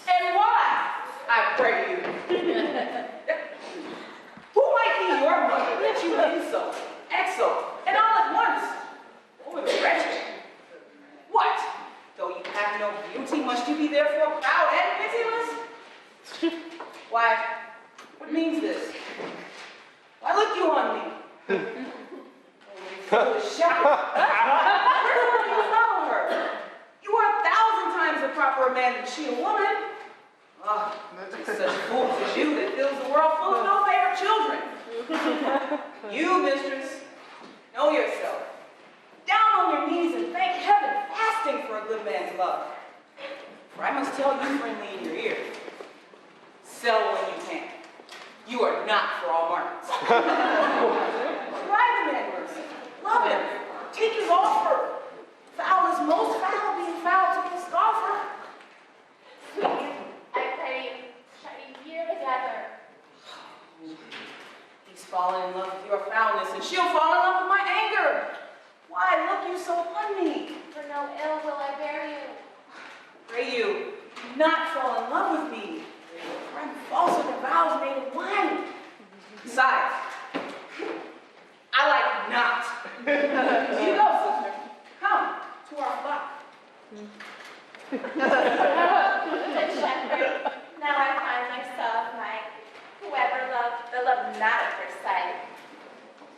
And why? I pray you. Who might be your mother that you insult, exalt, and all at once? Oh, the wretched. What? Though you have no beauty, must you be therefore proud and pitiless? Why, what means this? Why look you on me? Oh, you foolish shepherd. Wherefore do you follow her? You are 1,000 times a proper man than she a woman. Ah, it's such fools as you that fills the world full of no fair children. You, mistress, know yourself. Down on your knees and thank heaven, fasting for a good man's love. For I must tell you friendly in your ear, sell when you can. You are not for all markets. Try the man mercy. Love him. Take his offer. Foul is most foul, being foul to the scoffer. Sweet, I pray you, shall you hear together? He's fallen in love with your foulness, and she'll fall in love with my anger. Why look you so on me? For no ill will I bear you. Pray you, do not fall in love with me, for I'm false with the vows made in wine. Besides, I like not. Here you go, sister. Come to our flock. Good shepherd, now I find myself my whoever loved, the love not at first sight.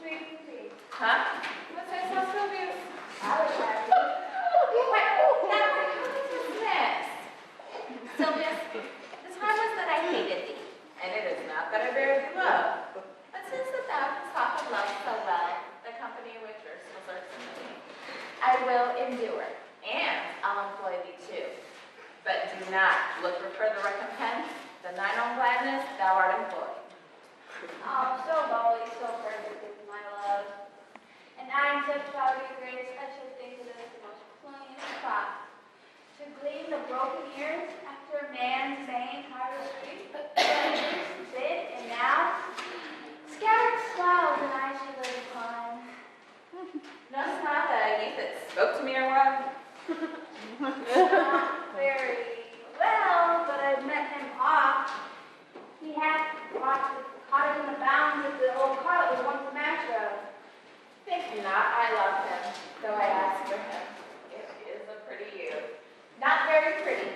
Sweet baby, Huh? What's I so Sylvius? I was happy. Wait, now what is this? Sylvius, the time was that I hated thee, and it is not that I bear thee love. But since that thou hast talk of love so well, the company of which Ursula lurks in me, I will endure, and I'll employ thee too. But do not look for further recompense than thine own gladness thou art employed. Oh, so lowly, so perfect is my love. And I am such poverty of grace, I should think that it is the most plain spot. To glean the broken ears after a man's vain harbor street, bid, and now, scattered smiles and I should live upon. Knowest not the youth that spoke to me or what? Not very well, but I've met him oft. He hath caught it in the bounds of the old cart that was once the master of. Think not, I love him, though I ask for him. It is a pretty youth. Not very pretty,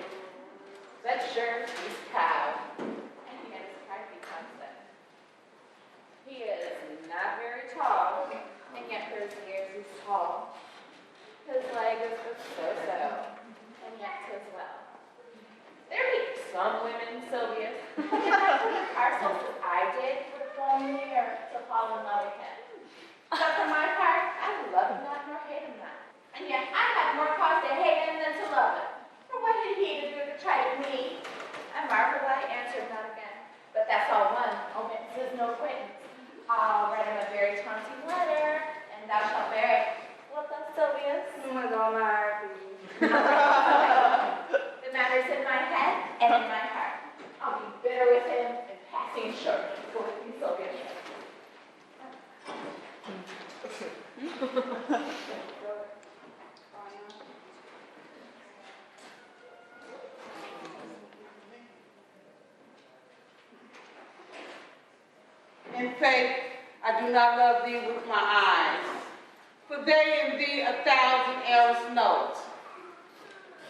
but sure he's proud. And yet his pride becomes him. He is not very tall, and yet for his years he's tall. His leg is but so-so, and yet 'tis well. There be some women, Sylvius, who cannot put the parcels as I did, would go near to fall in love with him. But for my part, I love him not nor hate him not. And yet I have more cause to hate him than to love him. For what had he to do to try to me? I marveled I answered not again. But that's all one. Omits is no acquaintance. I'll write him a very taunting letter, and thou shalt bear it. What thou, Sylvius? Oh my God, my heart. The matter's in my head and in my heart. I'll be bitter with him and passing short. Go with me, Sylvius. In faith, I do not love thee with my eyes, for they in thee 1,000 errors note.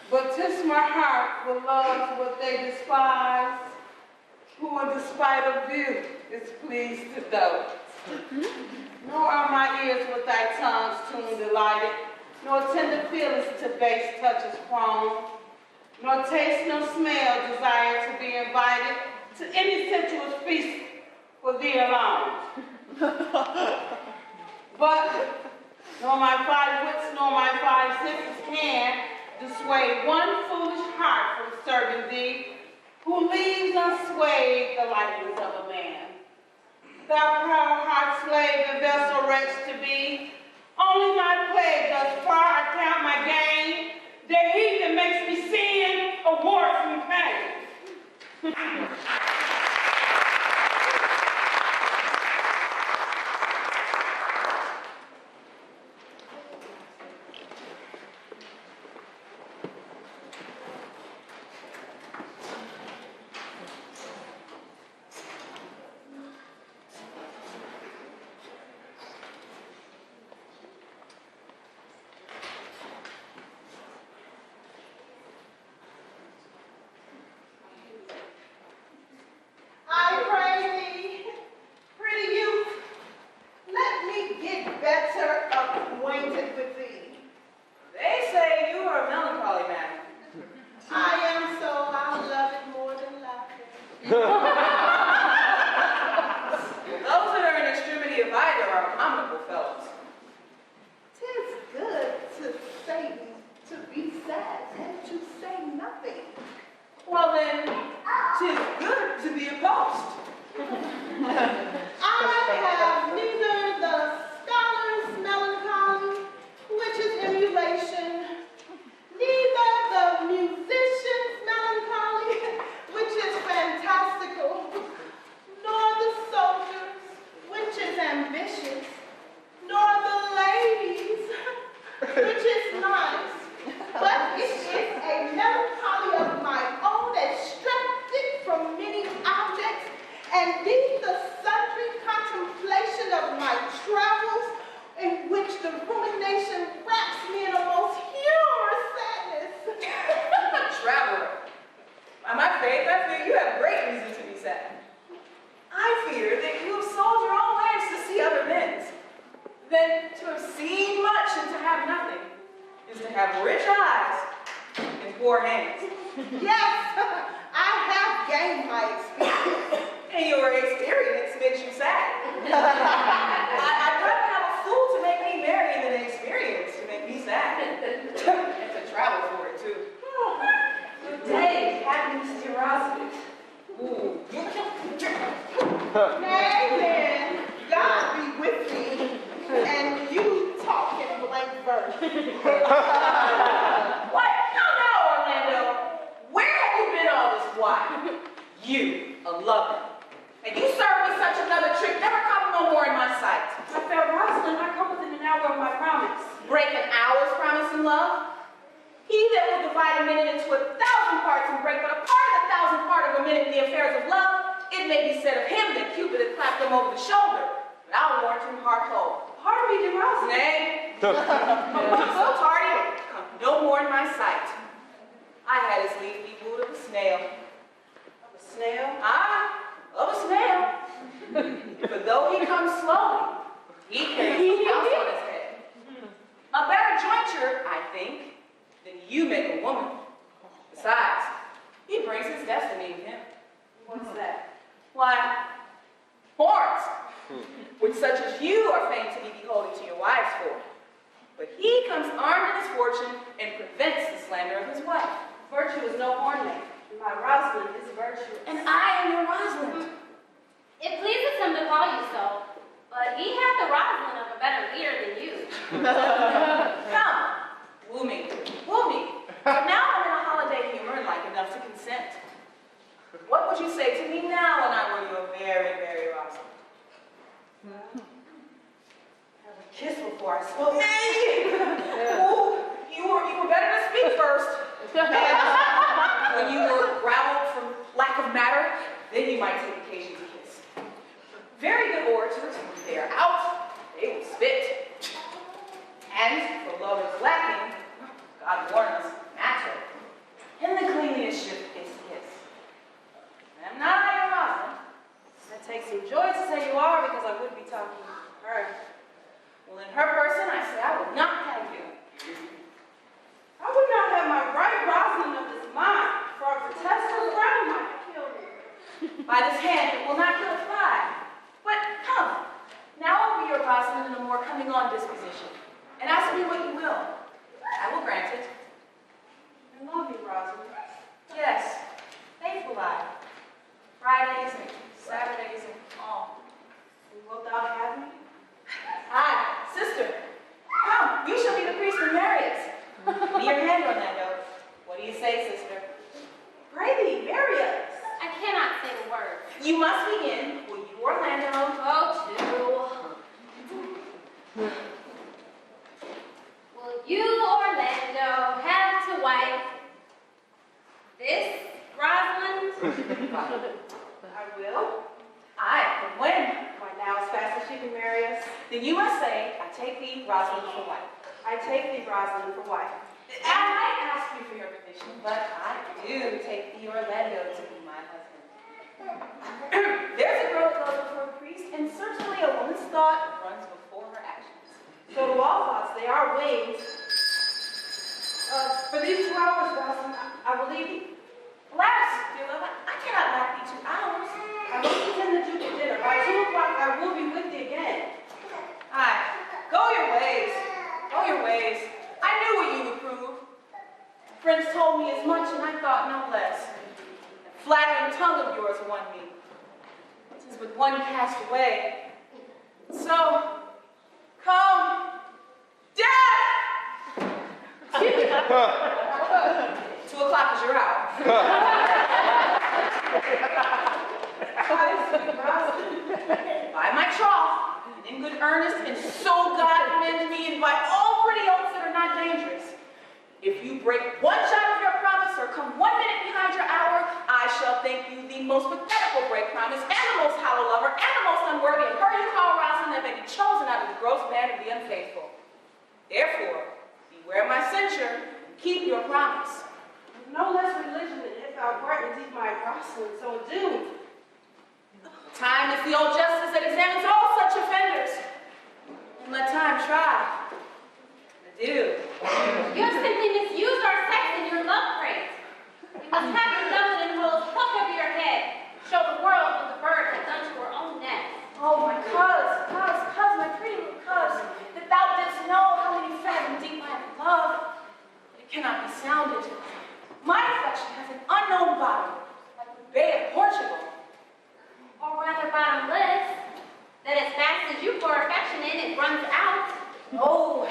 But 'tis my heart will love what they despise, who in despite of view is pleased to dote. Nor are my ears with thy tongue's tune delighted, nor tender feelings to base touches prone, nor taste nor smell desire to be invited to any sensuous feast for thee alone. But nor my 5 wits nor my 5 senses can dissuade one foolish heart from serving thee, who leaves unswayed the likeness of a man. Thou proud heart slave and vessel wretched to be, only my plague thus far I count my gain, that he that makes me sin awards me pain. I pray thee, pretty youth, let me get better acquainted with thee. They say you are melancholy, man. I am so, I love it more than laughing. Those that are in extremity of either are comical fellows. 'Tis good to say, to be sad, and to say nothing. Well then, 'tis good to be opposed. I have neither the scholar's melancholy, which is emulation, neither the musician's melancholy, which is fantastical, nor the soldier's, which is ambitious, nor the lady's, which is nice, but it is a melancholy of my own, extracted from many objects, and neath the sundry contemplation of my travels, in which the rumination wraps me in a most humorous sadness. Traveler. By my faith, I fear you have great reason to be sad. I fear that you have sold your own lives to see other men's. Then to have seen much and to have nothing is to have rich eyes and poor hands. Yes, I have gained my experience. And your experience makes you sad. I'd rather have a fool to make me merry than an experience to make me sad. And to travel for it, too. Good day, Captain Mr. Rosbit. Ooh. Nay then, God be with thee, and you talk in blank verse. What? No, Orlando. Where have you been all this while? You, a lover. And you serve with such another trick, never come no more in my sight. My fair Rosalind, I come within an hour of my promise. Break an hour's promise in love? He that will divide a minute into 1,000 parts and break but a part of 1,000 part of a minute in the affairs of love, it may be said of him that Cupid had clapped him over the shoulder, but I'll warrant him heart whole. Pardon me, dear Rosa. Nay, so tardy, come no more in my sight. I had his leave be wooed of a snail. Of a snail? Of a snail. For though he comes slowly, he carries his house on his head. A better jointure, I think, than you make a woman. Besides, he brings his destiny with him. What's that? Why, horns, which such as you are fain to be beholding to your wives for. But he comes armed in his fortune and prevents the slander of his wife. Virtue is no ornament. My Rosalind is virtuous. And I am your Rosalind. It pleases him to call you so, but he had the Rosalind of a better leader than you. Come, woo me, woo me. But now I'm in a holiday humor and like enough to consent. What would you say to me now when I were your very, very Rosalind? Have a kiss before I spoke. Nay! Ooh, you were better to speak first. When you were graveled from lack of matter, then you might take occasion to kiss. Very good orators, when they are out, they will spit. And for lovers lacking, God warn us, matter. And the cleanliest ship is his. I'm not your Rosalind. That takes some joy to say you are, because I would be talking to her. Well, in her person, I say I would not have you. I would not have my right Rosalind of this mind, for a protest of the ground might kill me. By this hand, it will not kill a fly. But come, now I'll be your Rosalind in a more coming-on disposition. And ask me what you will. I will grant it. I love you, Rosalind. Yes, faithful I. Fridays and Saturdays and all. And wilt thou have me? Aye, sister. Come, you shall be the priest and marry us. Lay your hand on that note. What do you say, sister? Pray thee, marry us. I cannot say the word. You must begin. Will you, Orlando? Will you, Orlando, have to wife this Rosalind? I will. Aye, but when? Why, now as fast as she can marry us. Then you must say, I take thee, Rosalind, for wife. I take thee, Rosalind, for wife. I might ask you for your permission, but I do take thee, Orlando, to be my husband. There's a girl that goes before a priest, and certainly a woman's thought runs before her actions. So do all thoughts, they are wings. For these 2 hours, Rosalind, I will leave thee. Alas, dear love, I cannot lack thee 2 hours. I must attend the Duke at dinner. By 2 o'clock, I will be with thee again. Aye, go your ways. Go your ways. I knew what you would prove. Friends told me as much, and I thought no less. That flattering tongue of yours won me. 'Tis but one cast away. So, come, death! 2 o'clock is your hour. By my troth, and in good earnest, and so God mend me, and by all pretty oaths that are not dangerous, if you break one shot of your promise or come 1 minute behind your hour, I shall think you the most pathetical break promise, and the most hollow lover, and the most unworthy of her you call Rosalind that may be chosen out of the gross band of the unfaithful. Therefore, beware my censure, and keep your promise. With no less religion than if thou grant thee my Rosalind, so doomed. Time is the old justice that examines all such offenders. And let time try. Adieu. You have simply misused our sex in your love praise. You must have your Dublin hose plucked over your head. Show the world what the bird has done to her own nest. Oh, my cuz, my pretty little cuz, that thou didst know how many fathom deep I have love. It cannot be sounded. My affection has an unknown bottom, like the Bay of Portugal. Or rather bottomless, that as fast as you pour affection in, it runs out. Oh,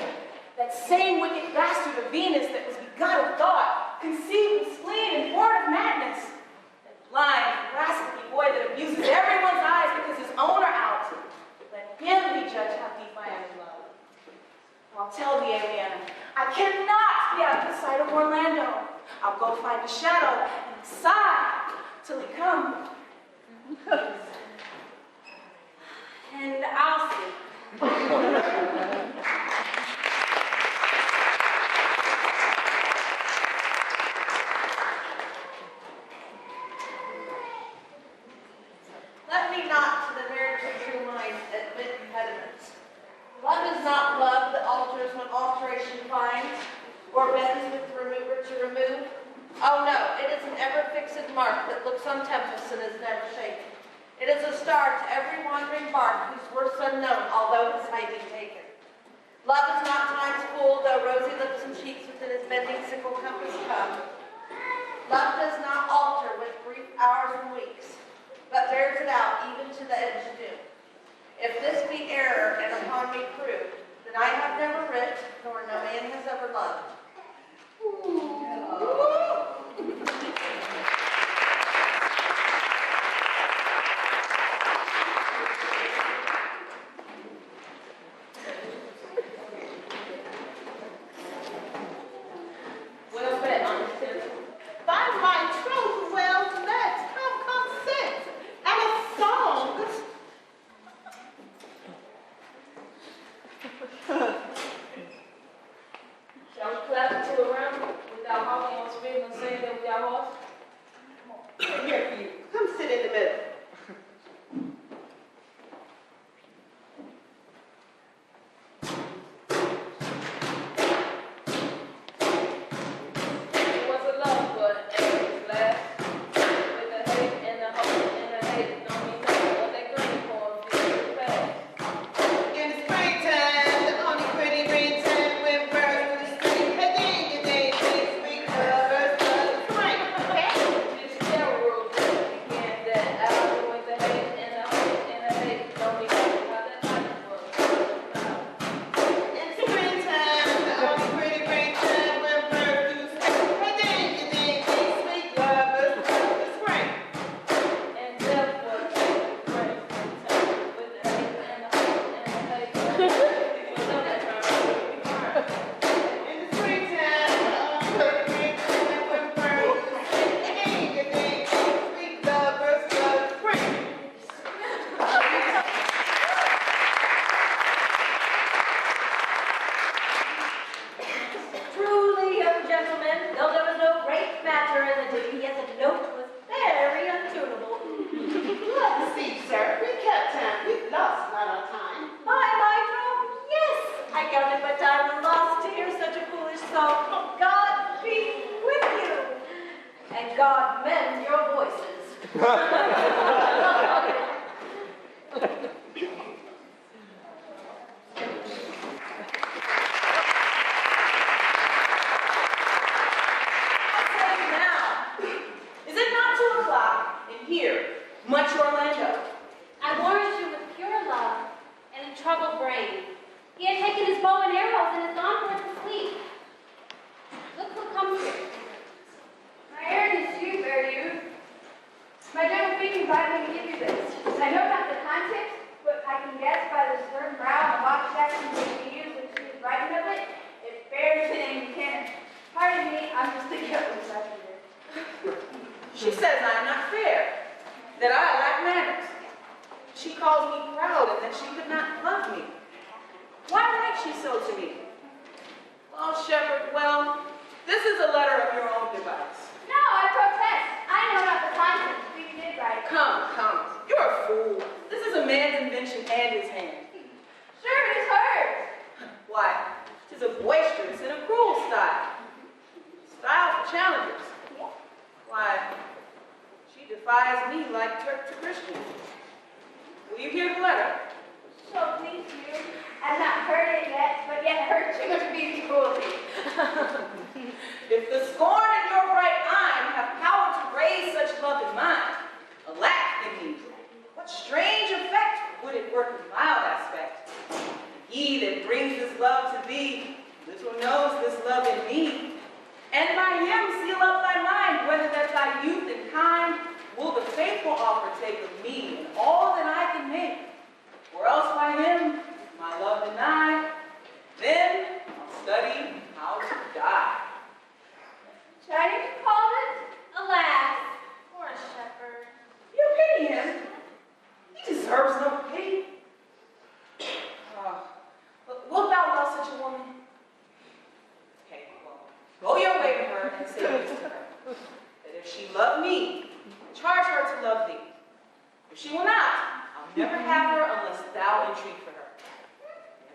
that same wicked bastard of Venus that was begot of thought, conceived of spleen and born of madness. That blind, rascally boy that abuses everyone's eyes because his own are out. Let him be judge how deep I am in love. I'll tell thee, Ariana, I cannot be out of the sight of Orlando. I'll go find a shadow and sigh till he come. And I'll see. Let me not to the marriage of true minds admit impediments. Love is not love that alters when alteration finds, or bends with the remover to remove. Oh no, it is an ever-fixed mark that looks on tempest and is never shaken. It is a star to every wandering bark whose worth's unknown, although his may be taken. Love is not time's fool, though rosy lips and cheeks within his bending sickle compass come. Love does not alter with brief hours and weeks, but bears it out even to the edge of doom. If this be error and upon me proved, then I have never writ, nor no man has ever loved. Well said, Aunt Cynthia. Find my truth, well, let's have consent and a song. Shall we clap to a round without honking on spin and saying that we are lost? I'm here for you. Come sit in the middle. It was a love but and it was last. With the hate and the hope and the hate, don't mean nothing but that green corn feels fast. In the springtime, the only pretty green time when birds will sing. Hey, ding, ding, ding, sweet lovers, lovers, spring. This terror began that hour with the hate and the hope and the hate, don't mean nothing how that life was. In the springtime, the only pretty green time when birds do sing. Hey, ding, ding, ding, sweet lovers, lovers, spring. And death was great with the hate and the hope and the hate. Was on that time. In the springtime, the only pretty green time when birds do sing. Hey, ding, ding, ding, sweet lovers, lovers, spring. Truly, young gentlemen, though there was no great matter in the ditty, yet the note was very untunable. Let's see, sir. We kept time. We lost not our time. By my troth, yes, I counted but time was lost to hear such a foolish song. God be with you, and God mend your voices. I say now, is it not 2 o'clock? And here, much Orlando. I warrant you with pure love and a troubled brain. He had taken his bow and arrows and has gone forth to sleep. Look who comes here. My errand is to you, fair youth. My gentle being invited me to give you this. I know not the context, but I can guess by the stern brow and the box sections which he used when she was writing of it, it bears the name canon. Pardon me, I'm just a guiltless messenger. She says I am not fair, that I lack manners. She calls me proud and that she could not love me. Why writes she so to me? Well, Shepherd, well, this is a letter of your own device. No, I protest. I know not the context, but you did write it. Come, you're a fool. This is a man's invention and his hand. Sure, it is hers. Why, 'tis a boisterous and a cruel style. Style for challengers. Why, she defies me like Turk to Christian. Will you hear the letter? So please you. I've not heard it yet, but yet heard too much beauty cruelty. If the scorn in your right eye have power to raise such love in mine, alack indeed, what strange effect would it work in mild aspect? He that brings this love to thee, little knows this love in me. And by him seal up thy mind, whether that thy youth and kind will the faithful offer take of me and all that I can make. Or else by him, my love denied, then I'll study how to die. Chinese call it? Alas, poor shepherd. You pity him. He deserves no pity. I say this to her, that if she love me, charge her to love thee. If she will not, I'll never have her unless thou entreat for her.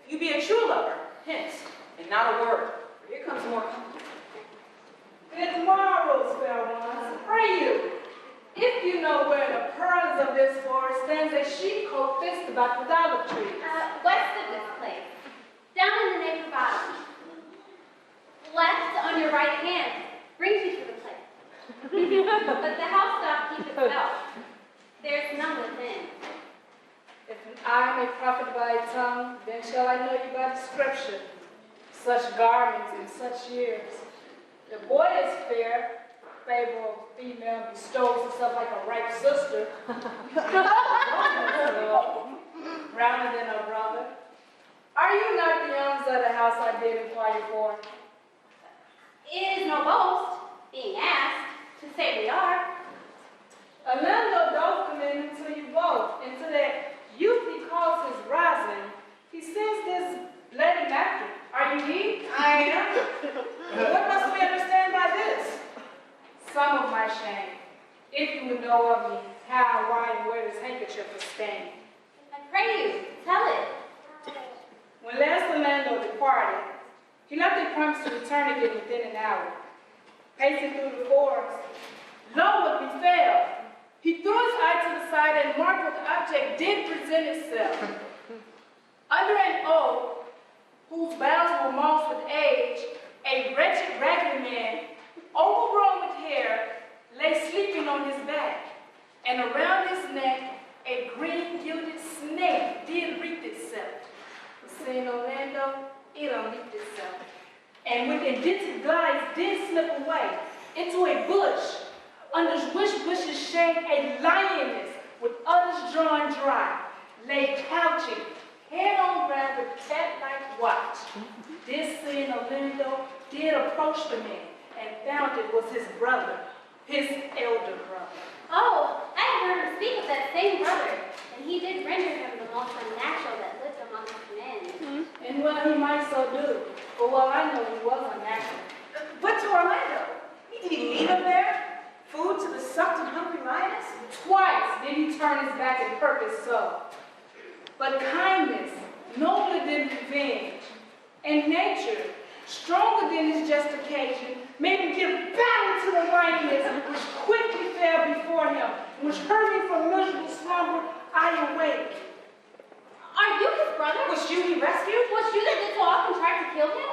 If you be a true lover, hence, and not a word, for here comes more company. Good morrow, fair ones. Pray you, if you know where the pearls of this forest stands a sheepcote fixed about the dollar tree. West of this place, down in the neighbor bottom. Left on your right hand brings you to the place. But the house doth keep itself. There's none within. If I may profit by tongue, then shall I know you by description. Such garments in such years. The boy is fair, favorable female bestows herself like a ripe sister. Browner than her brother. Are you not the owners of the house I did inquire for? It is no boast, being asked, to say we are. Orlando don't come in until you both, into that youth he calls his rising. He sends this bloody napkin. Are you he? I am. What must we understand by this? Some of my shame. If you would know of me, how, why, and where this handkerchief is stained. I pray you, tell it. When last Orlando departed, he left a promise to return again within an hour. Pacing through the forest, lo what befell. He threw his eye to the side and marked what the object did present itself. Under an oak, whose boughs were mossed with age, a wretched, ragged man, overgrown with hair, lay sleeping on his back, and around his neck, a green gilded snake did wreath itself. Saying Orlando, it unwreathed itself, and with indented glides did slip away into a bush, under which bushes shade a lioness with udders drawn dry, lay couching, head on ground with cat-like watch. This seeing Orlando did approach the man, and found it was his brother, his elder brother. Oh, I have heard him speak of that same brother, and he did render him the most unnatural that lived among men. And well, he might so do, for well I know he was unnatural. But to Orlando, did he leave him there? Food to the sucked and hungry lioness? Twice did he turn his back and purpose so. But kindness, nobler than revenge, and nature, stronger than his just occasion, made him give battle to the lioness, which quickly fell before him, which heard me from miserable slumber, I awake. Are you his brother? Was you he rescued? Was you that did so often try to kill him?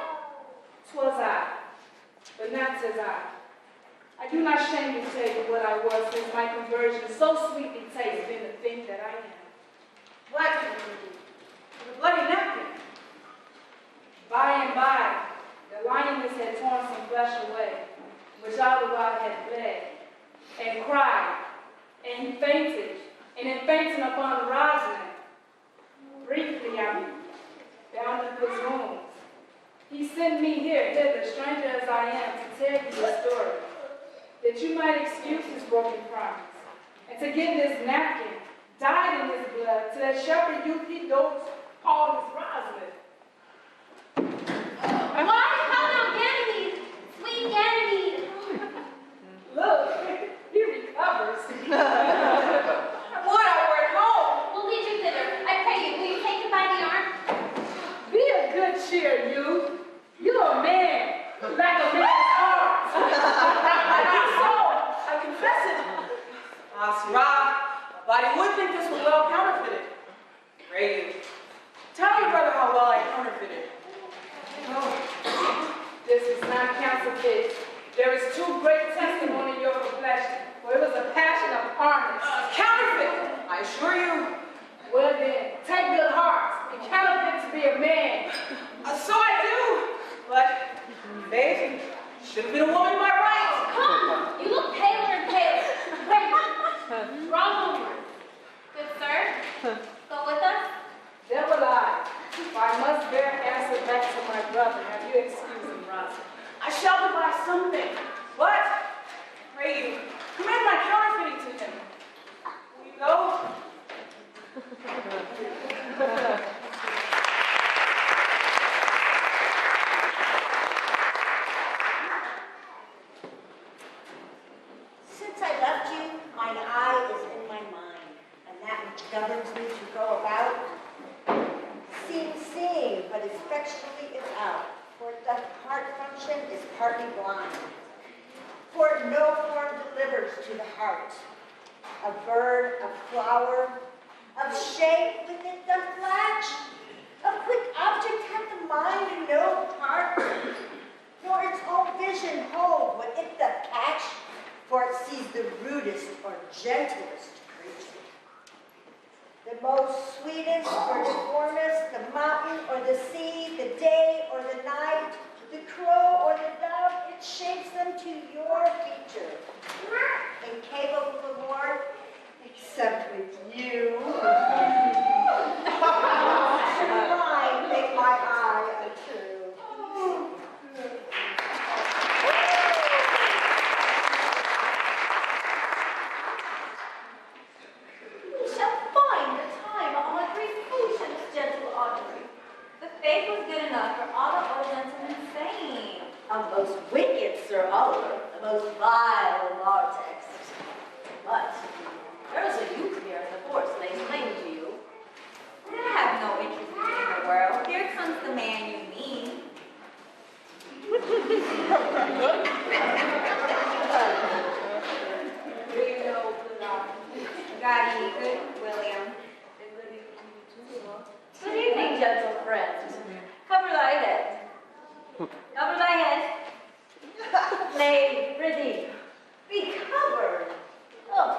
'Twas I, but not says I. I do not shame to tell you what I was since my conversion so sweetly tastes in the thing that I am. What? The bloody napkin. By and by, the lioness had torn some flesh away, which all the while had bled, and cried, and he fainted, and in fainting upon rising, briefly I bound up his wounds. He sent me hither, stranger as I am, to tell you the story, that you might excuse his broken promise, and to give this napkin, dyed in his blood, to that shepherd youth he dosed all his Rosalind. Why call out Ganymede? Sweet Ganymede. Look, he recovers. Would I were at home? We'll lead you thither. I pray you, will you take him by the arm? Be of good cheer, you. You're a man, like a man's heart. I confess it. Sirrah, a body would think this was well counterfeited. Pray you, tell your brother how well I counterfeited. Oh, this is not counterfeit. There is too great testimony in your complexion, for it was a passion of harness. Counterfeit, I assure you. Well then, take good heart and counterfeit to be a man. So I do, but babe, should have been a woman by right. Come, you look paler and paler. Wait, wrong woman. Good sir, go with us. Devil I, for I must bear answer back to my brother. Have you excused him, Rosa? I shall devise something, but pray you, commend my counterfeiting to him. Will you go? heart function is partly blind. For no form delivers to the heart. A bird, a flower, of shape within the flash. A quick object hath the mind and no part, nor its own vision hold what it doth catch, for it sees the rudest or gentlest creature. The most sweetest or the warmest, the mountain or the sea, the day or the night, the crow or the dove, it shapes them to your feature. Incapable of more, except with you. Mine make my eye untrue. We shall find the time, Audrey, patience, gentle Audrey. The faith was good enough for all the old gentlemen saying. A most wicked Sir Oliver, the most vile of our texts. But there is a youth here, as the force lays claim to you. And I have no interest in the world. Here comes the man you mean. God evening, William. Good evening, gentle friends. Cover thy head. Cover thy head. Nay, prithee, be covered. Oh.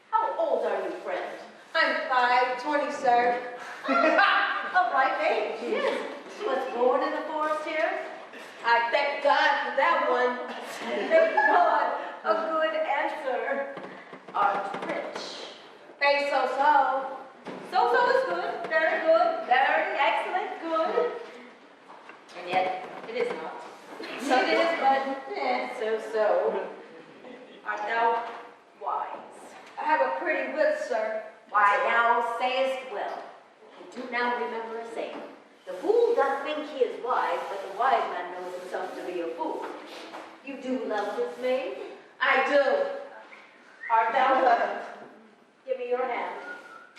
How old are you, friend? I'm 20, sir. Of ripe age, yes. Was born in the forest here? I thank God for that one. Thank God. A good answer. Art rich. Hey, so-so. So is good. Very good. Very excellent. Good. And yet, it is not. It is, but so. Art thou wise? I have a pretty wit, sir. Why, thou sayest well. I do now remember a saying. The fool doth think he is wise, but the wise man knows himself to be a fool. You do love this maid? I do. Art thou loved? Give me your hand.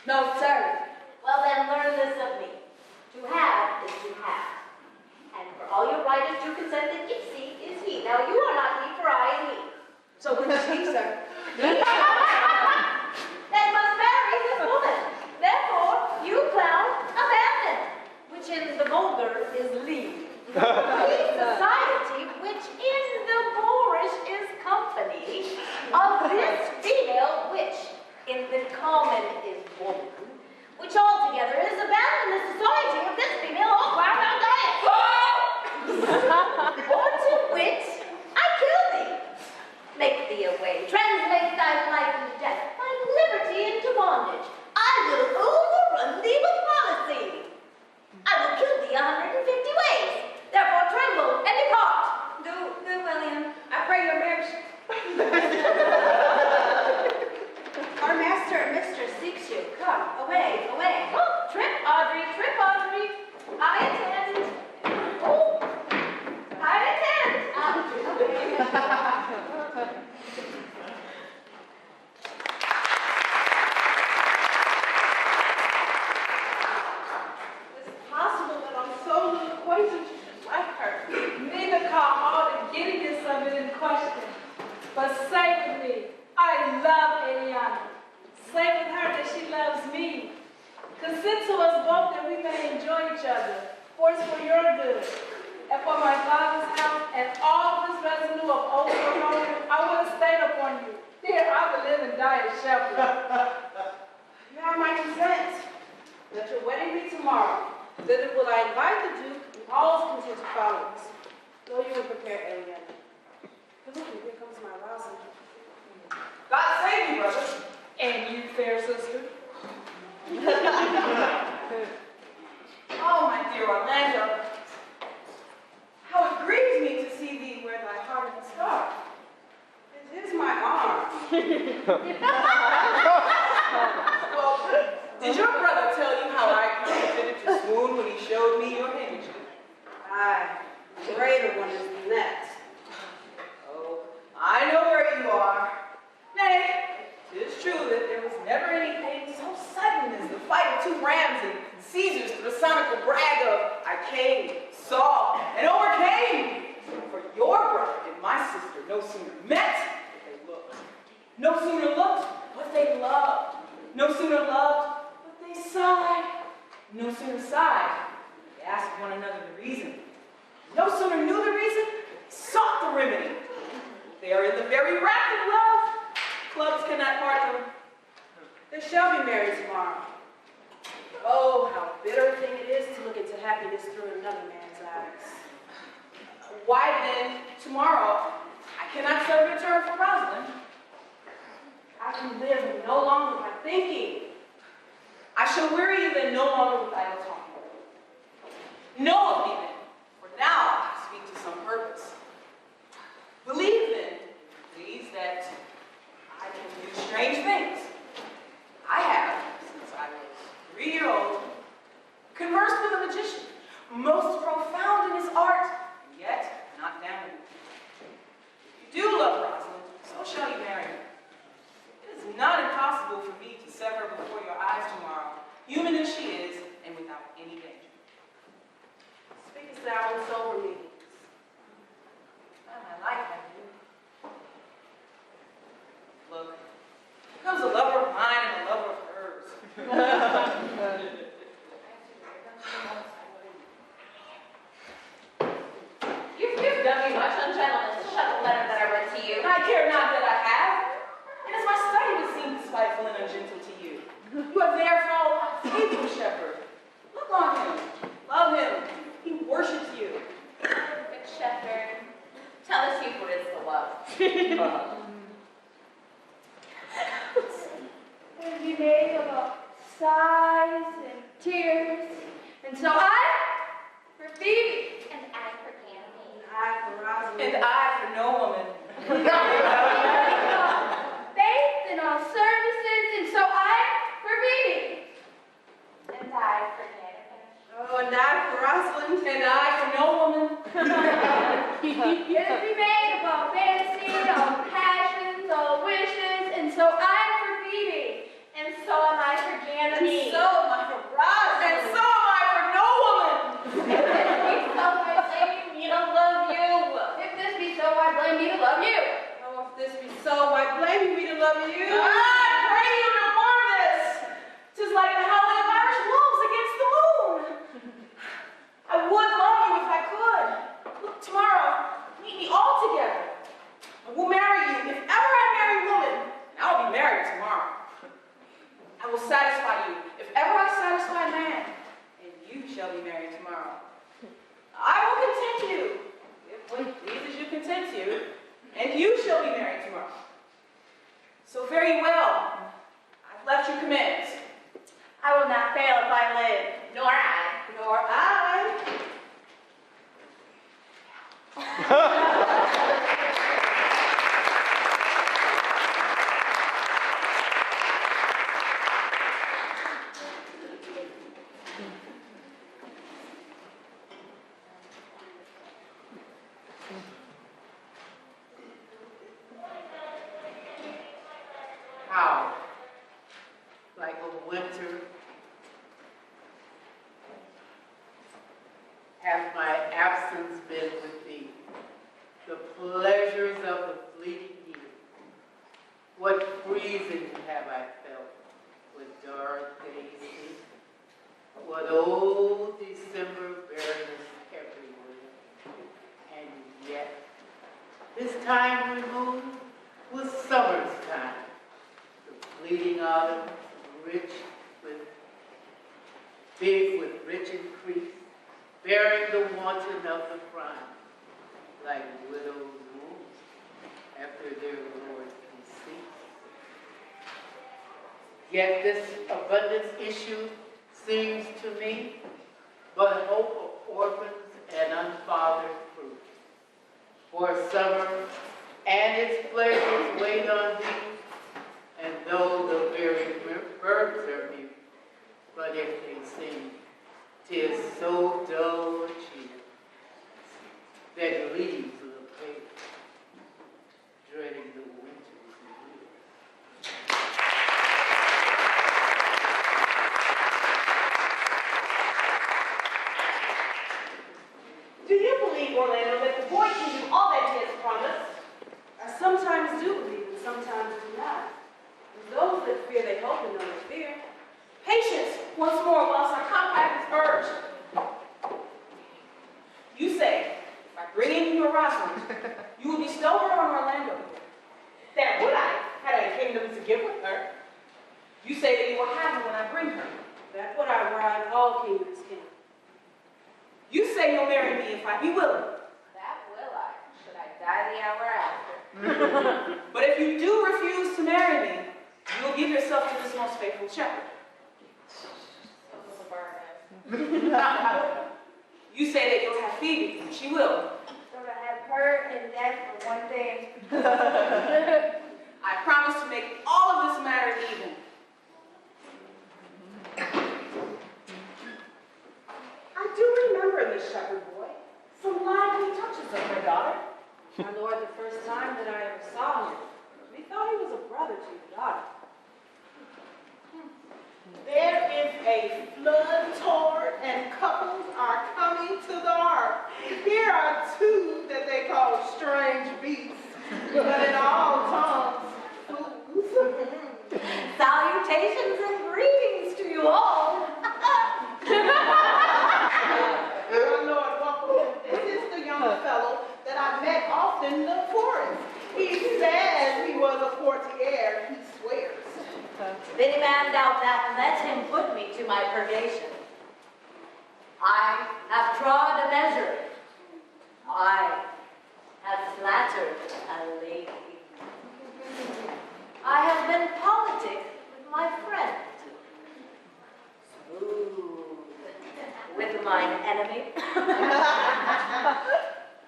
No, sir. Well then, learn this of me. To have is to have. And for all your writers to consent that Ipsy is he. Now you are not he, for I am he. So which is he, sir? That must marry this woman. Therefore, you clown, abandon, which in the vulgar is leave. Leave society, which in the boorish is company, of this female, which in the common is woman, which altogether is abandon the society of this female all ground on diet. Or to wit, I kill thee. Make thee away, translate thy life into death, thy liberty into bondage. I will overrun thee with policy. I will kill thee 150 ways. Therefore tremble and depart. Good William. I pray your marriage. Our master and mistress seeks you. Come. Away. Oh, trip, Audrey. I attend. Oh, I attend. It's possible that I'm so little acquainted you should like her. Neither call all the giddiness of it in question. But say with me, I love Eliana. Say with her that she loves me. Consent to us both that we may enjoy each other, for it's for your good. And for my father's house and all of this residue of old Romania, I would have stayed upon you. Here, I would live and die a shepherd. You have my consent. Let your wedding be tomorrow. Thither will I invite the Duke and all his contingent followers. Go you and prepare Eliana. Look, here comes my rousing. God save you, brother. And you, fair sister. Oh, my dear Orlando. How it grieves me to see thee wear thy heart in a scar. It is my arm. Well, did your brother tell you how I considered to swoon when he showed me your handkerchief? Aye, the greater one is the next. Oh, I know where you are. Nay, it is true that there was never anything so sudden as the fight of two rams and Caesar's philosophical brag of, I through another man's eyes. Why then, tomorrow, I cannot serve your turn for Rosalind? I can live no longer by thinking. I shall weary you then no longer with idle talking. Know of me then, for now I speak to some purpose. Believe then, please, that I can do strange things. I have, since I was 3-year-old, conversed with a magician, most profound in his art, and yet not damnable. If you do love Rosalind, so shall you marry her. It is not impossible for me to set her before your eyes tomorrow, human as she is, and without any danger. Speakest thou in sober meetings? My life, have you? Look, here comes a lover of mine and a lover of hers. You've done me much ungentleness to shut the letter that I read to you. I care not that I have. It is my study to seem despiteful and ungentle to you. You are therefore a faithful shepherd. Look on him. Love him. He worships you. Good shepherd, tell the sheep what is to love. Would be made of sighs and tears, and so I, for Phoebe, And I for Ganymede. I for Rosalind. And I for no woman. faith in all services, and so I, for Phoebe. And I for Ganymede. Oh, and I for Rosalind. And I for no woman. It is be made of all fancy, all passions, all wishes, and so I, for Phoebe. And so am I for Ganymede. So am I for Rosalind. And so am I for no woman. If this be so, I blame me to love you. If this be so, I blame me to love you. Oh, if this be so, why blame me to love you? I pray you no more of this. 'Tis like the howling of Irish wolves against the moon. I would love you if I could. Look, tomorrow, meet me all together. I will marry you. If ever I marry a woman, I'll be married tomorrow. I will satisfy you. If ever I satisfy a man, and you shall be married tomorrow. I will content you, if what pleases you contents you, and you shall be married tomorrow. So fare you well. I've left you commands. I will not fail if I live, nor I. Nor I. How? Like a winter? Has my absence been with thee? The pleasures of the fleeting year. What freezing have I felt with dark days here? What old December bareness everywhere. And yet, this time removed was summer's time. The fleeting autumn, big with rich increase, bearing the wanton of the prime, like widows' wounds after their lord's decease. Yet this abundance issue seems to me but hope of orphans and unfathered fruit. For summer and its pleasures wait on thee, and though the very birds are mute, but if they sing, 'tis so dull a cheer that leaves look pale, dreading the winter's near. Do you believe, Orlando, that the boy can do all that he has promised? I sometimes do believe and sometimes do not. And those that fear, they hope and know they fear. Patience, once more, whilst our compact is urged. You say, if I bring in your Rosalind, you will bestow her on Orlando. That would I, had I a kingdom to give with her. You say that you will have her when I bring her. That would I ride all kingdoms king. say you'll marry me if I be willing. That will I, should I die the hour after. But if you do refuse to marry me, you will give yourself to this most faithful shepherd. You say that you'll have Phoebe, and she will. So to have her and death for one day. I promise to make all of this matter even. I do remember this shepherd boy. Some lively touches of my daughter. My lord, the first time that I ever saw him, we thought he was a brother to your daughter. There is a flood toward, and couples are coming to the ark. Here are two that they call strange beasts, but in all tongues, fools. Salutations and greetings to you all. My lord, welcome. This is the young fellow that I met often in the forest. He says he was a courtier, he swears. If any man doubt that, let him put me to my purgation. I have trod a measure. I have flattered a lady. I have been politic with my friend. Smooth with mine enemy.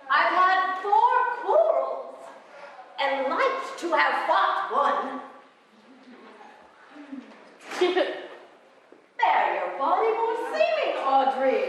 I've had 4 quarrels and liked to have fought one. Bear your body more seeming, Audrey.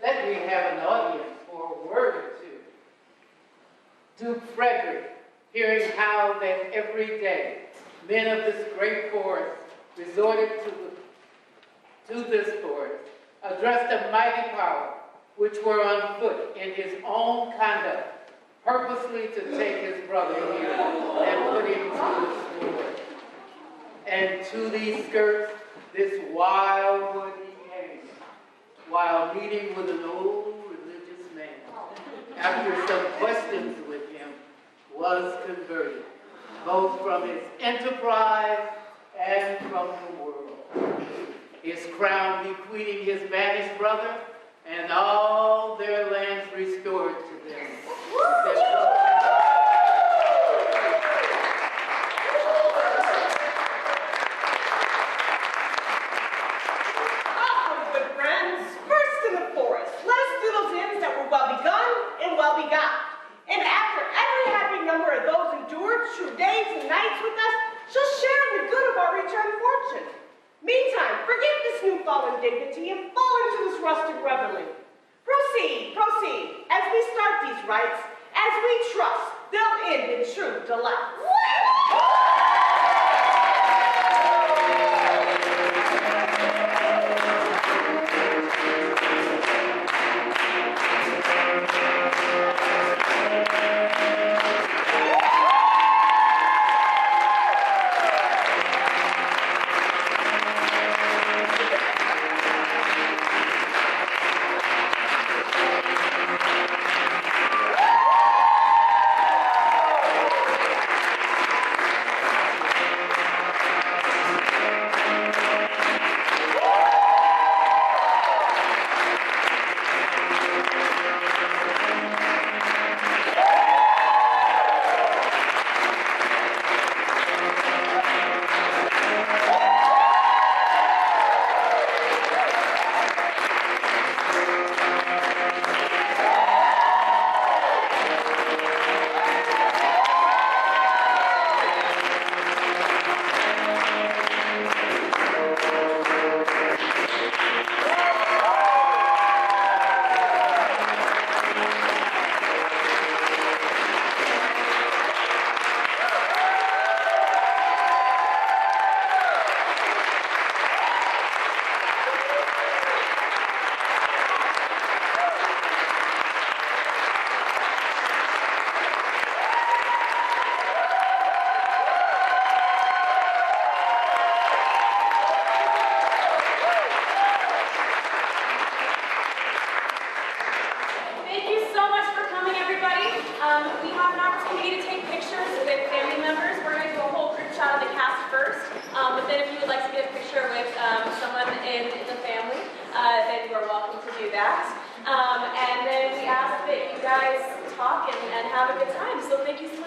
Let me have an audience for a word or two. Duke Frederick, hearing how that every day men of this great forest resorted to this forest, addressed a mighty power which were on foot in his own conduct, purposely to take his brother here and put him to the sword. And to these skirts, this wild wood he came, while meeting with an old religious man. After some questions with him, was converted, both from his enterprise and from the world. His crown bequeathing his banished brother, and all their lands restored to them. Good friends, first in the forest, let us do those ends that were well begun and well begot. And after every happy number of those endured true days and nights with us, shall share in the good of our return fortune. Meantime, forget this new fallen dignity and fall into this rustic reveille. Proceed, proceed, as we start these rites, as we trust they'll end in true delight. And then we ask that you guys talk and have a good time. So thank you so much.